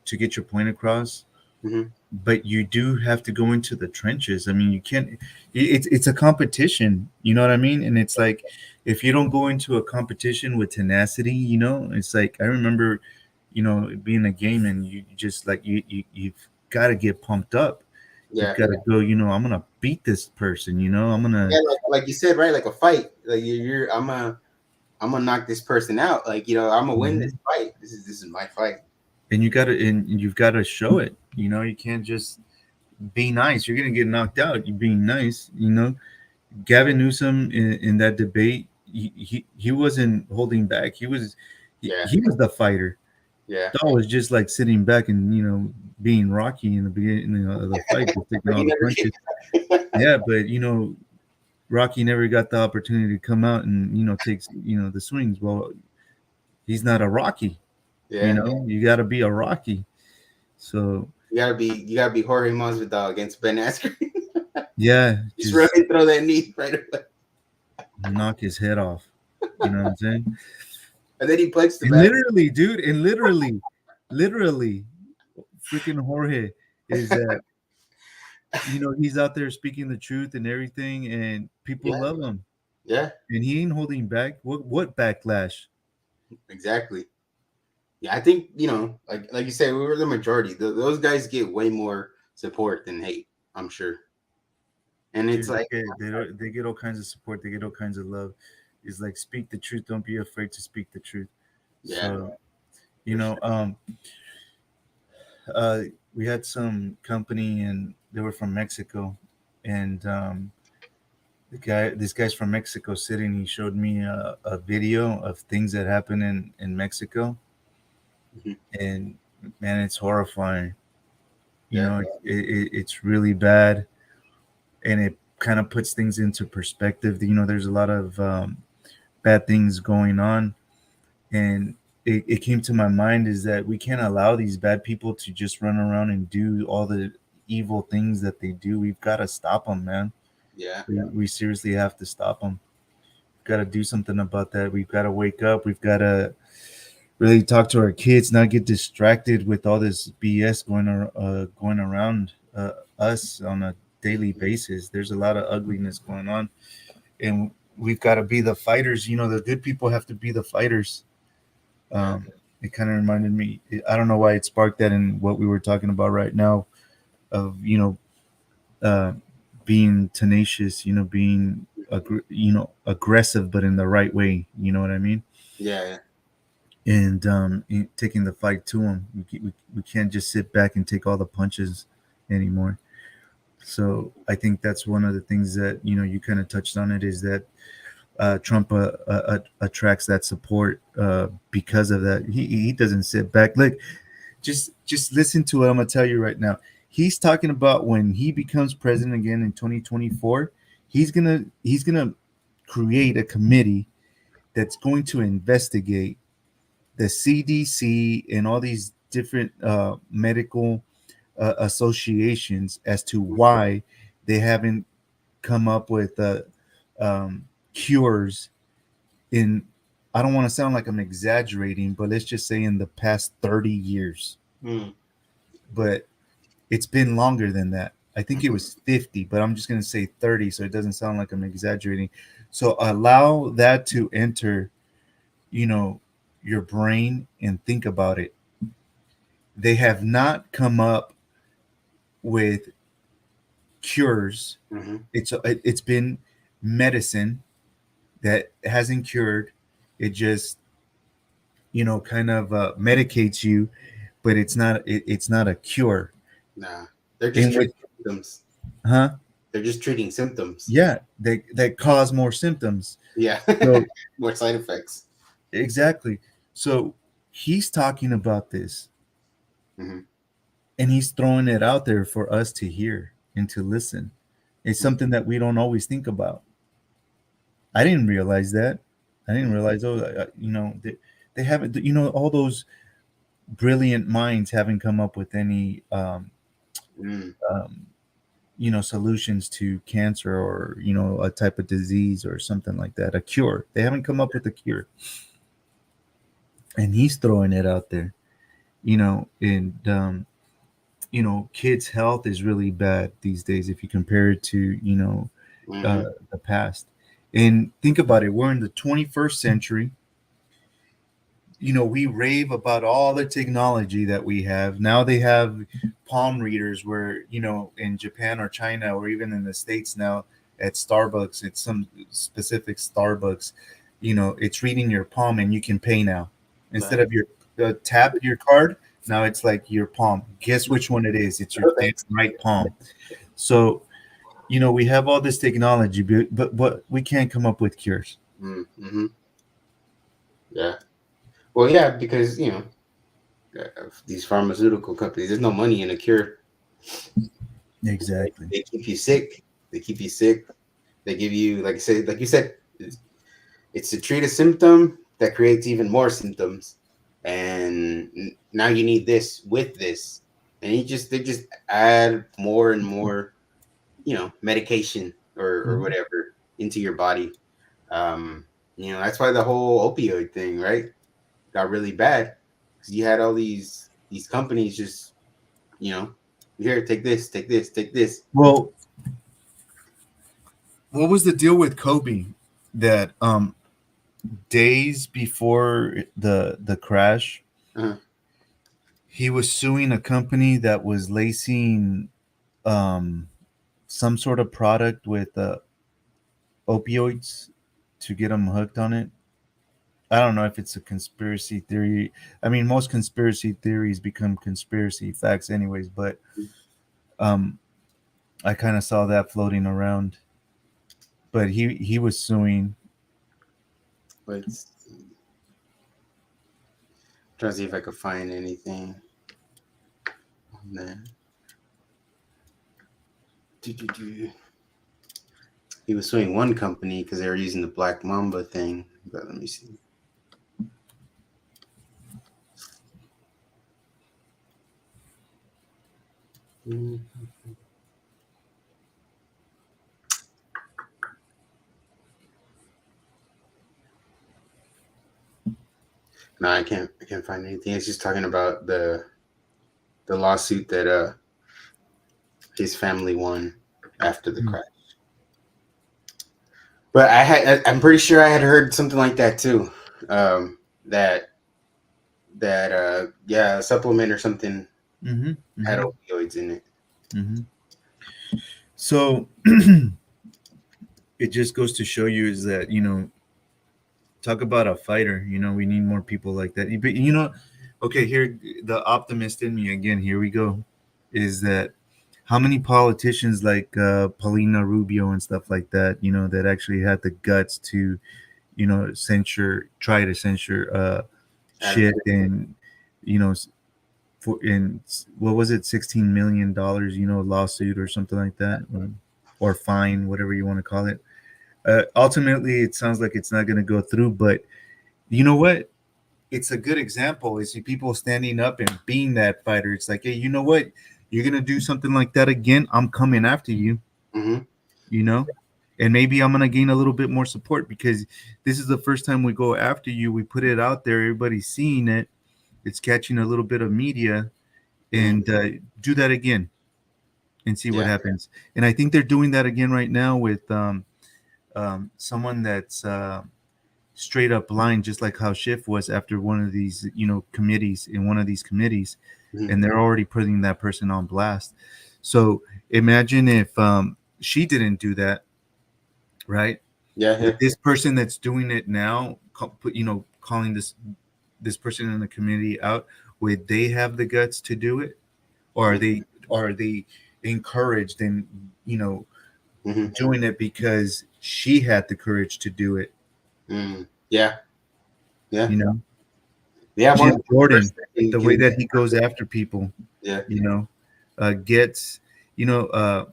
To get your point across, hmm, but you do have to go into the trenches. I mean, you can't. It's a competition. You know what I mean? And it's like if you don't go into a competition with tenacity, it's like I remember, being a game and you just like you've got to get pumped up. You've yeah, got to go. I'm gonna beat this person. I'm gonna. yeah. Like you said, right? Like a fight. Like I'm gonna knock this person out. Like, I'm gonna win this Mhm. fight. This is my fight. And you've got to show it. You can't just be nice. You're gonna get knocked out. You're being nice. Gavin Newsom in that debate, he wasn't holding back. Yeah, He was the fighter. yeah. Dahl was just like sitting back and being Rocky in the beginning of the fight, just taking But all he the never. punches. Yeah, but Rocky never got the opportunity to come out and takes the swings. Well, he's not a Rocky. Yeah, You got to be a Rocky. So you gotta be Jorge Masvidal against Ben Askren. yeah, Just run just and throw that knee right away. knock his head off. You know what I'm saying? And then he punched the And man. literally, dude, and literally, freaking Jorge is that, he's out there speaking the truth and everything, and people Yeah, love him, yeah, and he ain't holding back. What backlash? exactly. Yeah, I think like you said, we were the majority. Those guys get way more support than hate. I'm sure, and it's Dude, like, they get all kinds of support. They get all kinds of love. It's like, speak the truth. Don't be afraid to speak the truth. yeah, So you for know, sure. um, uh, we had some company, and they were from Mexico, and this guy's from Mexico City, and he showed me a video of things that happen in Mexico, Mhm. and man, it's horrifying. Yeah, It's really bad, and it kind of puts things into perspective. There's a lot of bad things going on, and it came to my mind is that we can't allow these bad people to just run around and do all the evil things that they do. We've got to stop them, man. yeah, We seriously have to stop them. Got to do something about that. We've got to wake up. We've got to really talk to our kids, not get distracted with all this BS going around us on a daily basis. There's a lot of ugliness going on, and we've got to be the fighters. The good people have to be the fighters. yeah, Um, it kind of reminded me. I don't know why it sparked that in what we were talking about right now of uh, being tenacious. Being aggressive, but in the right way. You know what I mean? yeah, And taking the fight to them. We can't just sit back and take all the punches anymore. So I think that's one of the things that you kind of touched on it is that Trump attracts that support because of that. He doesn't sit back. Look, just listen to what I'm gonna tell you right now. He's talking about when he becomes president again in 2024. He's gonna create a committee that's going to investigate the CDC and all these different medical associations as to why they haven't come up with um, cures in, I don't want to sound like I'm exaggerating, but let's just say in the past 30 years. mm, But it's been longer than that. I think it was 50, but I'm just going to say 30 so it doesn't sound like I'm exaggerating. So allow that to enter, you know, your brain and think about it. They have not come up with cures. hmm, It's been medicine that hasn't cured. It just kind of medicates you, but it's not a cure. nah, they're just And with treating symptoms. huh They're just treating symptoms. yeah, that cause more symptoms. Yeah, So more side effects. exactly. So he's talking about this, Hmm. and he's throwing it out there for us to hear and to listen. It's something that we don't always think about. I didn't realize that. I didn't realize, they haven't, all those brilliant minds haven't come up with any Mm, um, solutions to cancer, or a type of disease or something like that, a cure. They haven't come up with a cure, and he's throwing it out there. And kids' health is really bad these days if you compare it to hmm. the past. And think about it, we're in the 21st century. We rave about all the technology that we have now. They have palm readers where in Japan or China or even in the States now, at Starbucks, it's some specific Starbucks, it's reading your palm and you can pay now instead Right. of your tap your card. Now it's like your palm, guess which one it is, it's your damn right palm. So we have all this technology, but we can't come up with cures. Mm-hmm. Yeah. Well, yeah, because these pharmaceutical companies, there's no money in a cure. Exactly. They keep you sick. They keep you sick. They give you, like you said, it's to treat a symptom that creates even more symptoms, and now you need this with this, and they just add more and more, medication or whatever into your body. Um, that's why the whole opioid thing, right? got really bad because you had all these companies just, you know, here, take this, take this, take this. Well, what was the deal with Kobe? That days before the crash, Uh-huh. he was suing a company that was lacing um, some sort of product with opioids to get him hooked on it. I don't know if it's a conspiracy theory. I mean, most conspiracy theories become conspiracy facts, anyways. But um, I kind of saw that floating around. But he was suing. Let's try to see if I could find anything on that. Do. He was suing one company because they were using the Black Mamba thing. But let me see. Mm, no, I can't. I can't find anything. It's just talking about the lawsuit that his family won after the crash. But I'm pretty sure I had heard something like that too. That yeah, a supplement or something Mm-hmm. had Mm-hmm. opioids in it. Mm-hmm. So it just goes to show you is that talk about a fighter. We need more people like that. But okay, here the optimist in me again. Here we go. Is that how many politicians like Paulina Rubio and stuff like that? That actually had the guts to try to censure Adam, shit and you know for in what was it, $16 million lawsuit or something like that, or fine, whatever you want to call it. Ultimately, it sounds like it's not going to go through, but you know what? It's a good example. Is people standing up and being that fighter. It's like, hey, you know what? You're gonna do something like that again. I'm coming after you. mm-hmm. You know, and maybe I'm gonna gain a little bit more support because this is the first time we go after you. We put it out there. Everybody's seeing it. It's catching a little bit of media, Mm-hmm. and do that again and see what Yeah, happens. And I think they're doing that again right now with someone that's straight up lying, just like how Schiff was after one of these, committees in one of these committees, mm-hmm. and they're already putting that person on blast. So imagine if she didn't do that, right? Yeah, yeah. Would this person that's doing it now, calling this person in the committee out, would they have the guts to do it, or are they encouraged and you know Mm-hmm. doing it because she had the courage to do it? Mm. Yeah, yeah, You know, yeah. One Jim Jordan, person can, the way can that he goes after people, yeah, you know, gets, you know,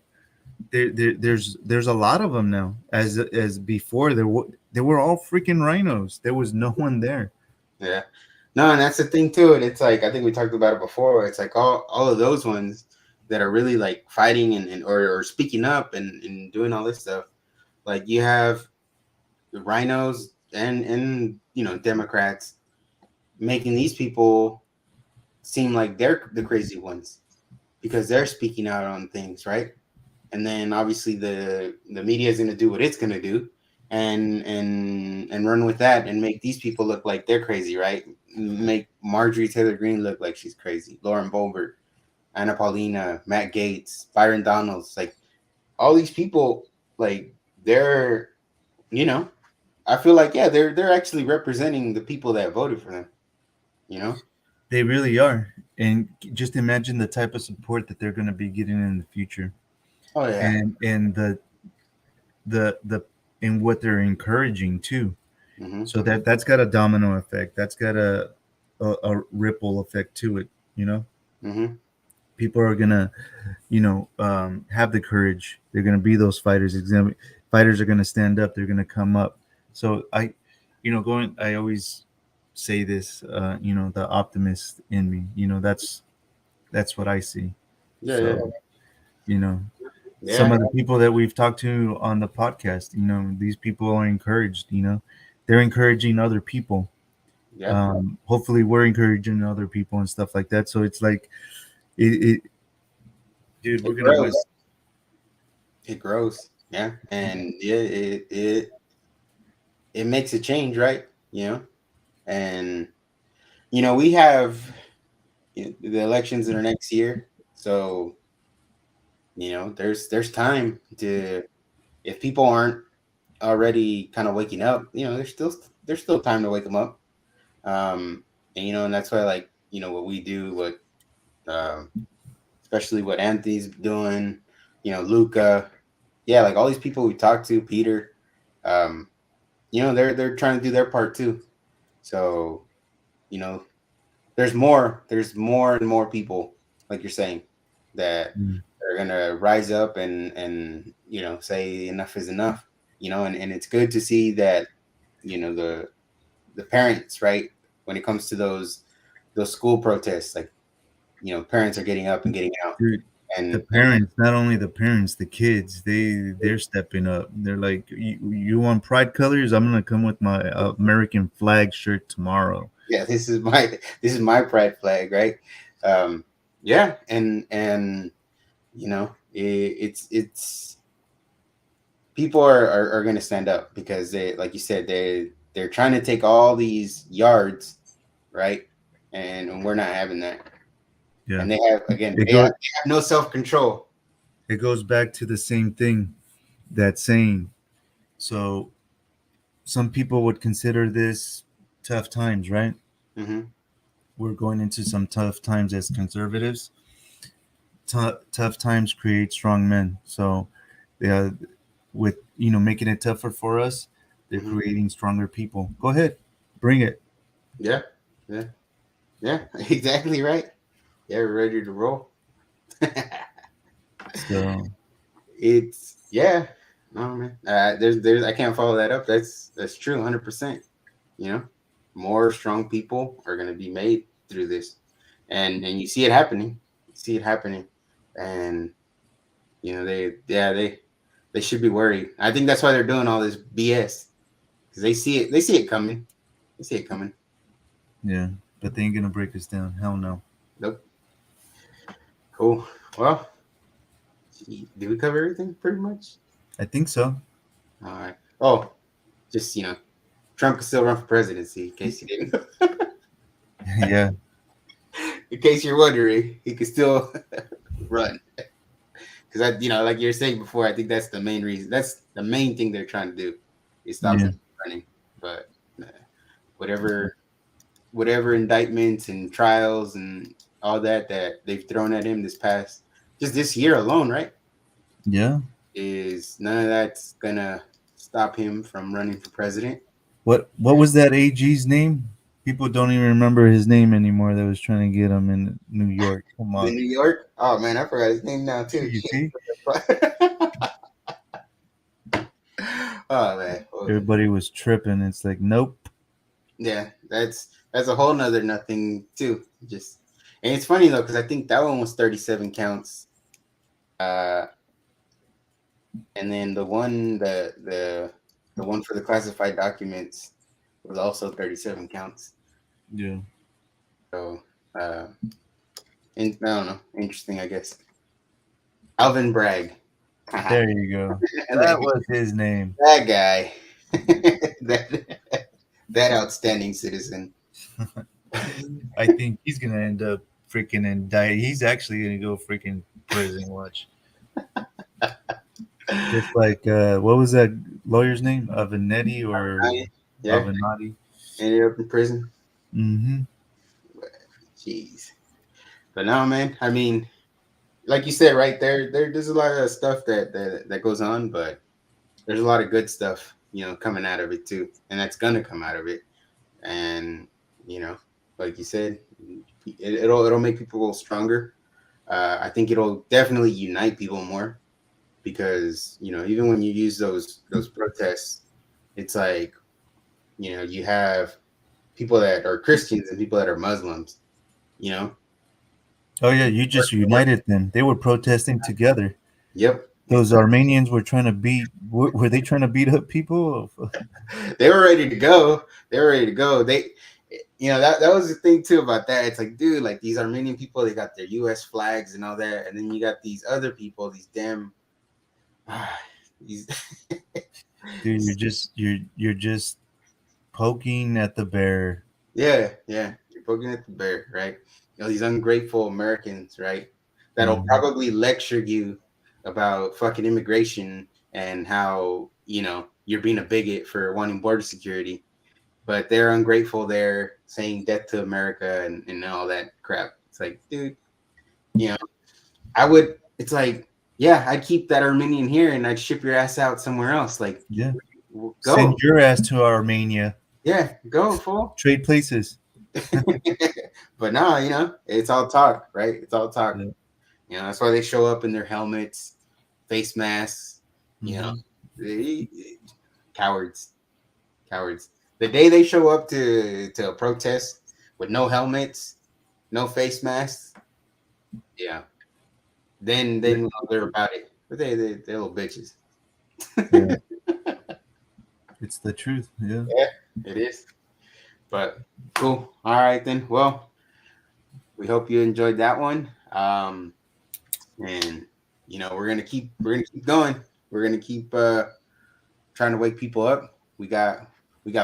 there's a lot of them now. As before, there were all freaking rhinos. There was no one there. yeah. No, and that's the thing too. And it's like I think we talked about it before. It's like all of those ones that are really like fighting and or speaking up and doing all this stuff. Like you have the rhinos and Democrats making these people seem like they're the crazy ones because they're speaking out on things, right? And then obviously the media is going to do what it's going to do and run with that and make these people look like they're crazy, right? Make Marjorie Taylor Greene look like she's crazy, Lauren Boebert, Anna Paulina, Matt Gaetz, Byron Donalds, like all these people, like they're, you know, I feel like yeah, they're actually representing the people that voted for them, you know. They really are, and just imagine the type of support that they're going to be getting in the future, Oh yeah. and the and what they're encouraging too. Mm-hmm. So that's got a domino effect. That's got a ripple effect to it. You know, Mm-hmm. people are gonna have the courage. They're gonna be those fighters. Fighters are gonna stand up. They're gonna come up. So going. I always say this. The optimist in me. That's what I see. Yeah, yeah, So you know, some yeah, of the people that we've talked to on the podcast, these people are encouraged. They're encouraging other people. Yeah, Hopefully we're encouraging other people and stuff like that. So it's like it dude, we're it gonna grows. win. It grows. Yeah, and it makes a change, right? You know, and we have the elections in the next year, so there's time to, if people aren't already kind of waking up, there's still time to wake them up. And and that's why, like, what we do, what um especially what Anthony's doing, Luca, yeah, like all these people we talked to, Peter, um, they're trying to do their part too. So, you know, there's more and more people, like you're saying, that Mm. are gonna rise up and say enough is enough. And it's good to see that, the parents, right, when it comes to those school protests, like, parents are getting up and getting out. Dude, the And parents, not only the parents, the kids, they're stepping up. They're like, you want pride colors? I'm gonna come with my American flag shirt tomorrow. yeah, this is my pride flag, right? um yeah, and it's people are going to stand up, because they, like you said, they're trying to take all these yards, right? And we're not having that. Yeah, And they have, again, it they have, goes they have no self-control. it goes back to the same thing, that saying. So some people would consider this tough times, right? Hmm. We're going into some tough times as conservatives. Tough times create strong men. So, yeah, with making it tougher for us, they're Hmm. creating stronger people. Go ahead, bring it. Yeah, yeah, yeah. Exactly right. Yeah, we're ready to roll. So It's, yeah. No, man. There's I can't follow that up. That's true, 100%. You know, more strong people are going to be made through this, and you see it happening. You see it happening, and they should be worried. I think that's why they're doing all this BS, because they see it coming. They see it coming. yeah, but they ain't gonna break us down. Hell no. Nope. Cool. Well, gee, did we cover everything pretty much? I think so. All right. Oh, just Trump can still run for presidency. In case you didn't, Yeah, in case you're wondering, he can still run. Because like you're saying before, I think that's the main reason. That's the main thing they're trying to do, is stop yeah, him from running. But whatever, whatever indictments and trials and all that they've thrown at him just this year alone, right? yeah. Is none of that's gonna stop him from running for president. What was that AG's name? People don't even remember his name anymore. That was trying to get him in New York. Come The on, New York. Oh man, I forgot his name now too. you see, Shit. Oh man. Well, everybody was tripping. It's like, nope. yeah, that's a whole nother nothing too. Just, and it's funny though, because I think that one was 37 counts. Uh, and then the one for the classified documents was also 37 counts. Yeah, So, uh, I don't know, interesting, I guess. Alvin Bragg. there you go. that, That was his name. that guy. that that outstanding citizen. I think he's gonna end up freaking and die. He's actually gonna go freaking prison. Watch. Just like what was that lawyer's name? Avenatti or Yeah, Avenatti? ended up in prison. Mm-hmm. Jeez. But no, man. I mean, like you said, right there's a lot of stuff that goes on, but there's a lot of good stuff, coming out of it too, and that's gonna come out of it. And you know, like you said, it'll make people stronger. I think it'll definitely unite people more, because even when you use those protests, it's like, you have people that are Christians and people that are Muslims. You know, Oh yeah, you just united them. They were protesting together. yep, Those exactly. Armenians were trying to beat. Were they trying to beat up people? They were ready to go. They were ready to go. that was the thing too about that. It's like, dude, like these Armenian people, they got their U.S. flags and all that, and then you got these other people, these damn, these, Dude, you're just poking at the bear. yeah, yeah, you're poking at the bear, right? These ungrateful Americans, right? That'll Hmm. probably lecture you about fucking immigration and how you're being a bigot for wanting border security, but they're ungrateful. They're saying death to America and all that crap. It's like, dude, you know, I would. It's like, yeah, I'd keep that Armenian here and I'd ship your ass out somewhere else. Like, Yeah. Send go, your ass to Armenia. yeah, go, fool. Trade places. But nah, it's all talk, right? It's all talk. Yeah. That's why they show up in their helmets, face masks. You know, Hmm. they, cowards, cowards. The day they show up to a protest with no helmets, no face masks, yeah, then they're about it. But they're little bitches. Yeah. It's the truth. Yeah. Yeah, it is. But cool. All right then. Well, we hope you enjoyed that one. And we're gonna keep going. We're gonna keep trying to wake people up. We got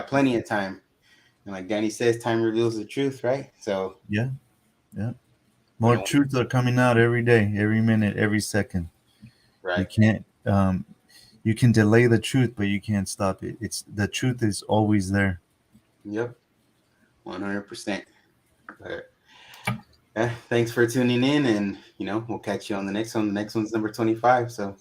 plenty of time. And like Danny says, time reveals the truth, right? So Yeah. Yeah. we More don't truths are coming out every day, every minute, every second. You right. can't. You can delay the truth, but you can't stop it. It's the truth is always there. Yep. 100%. But thanks for tuning in, and we'll catch you on the next one. The next one's number 25. So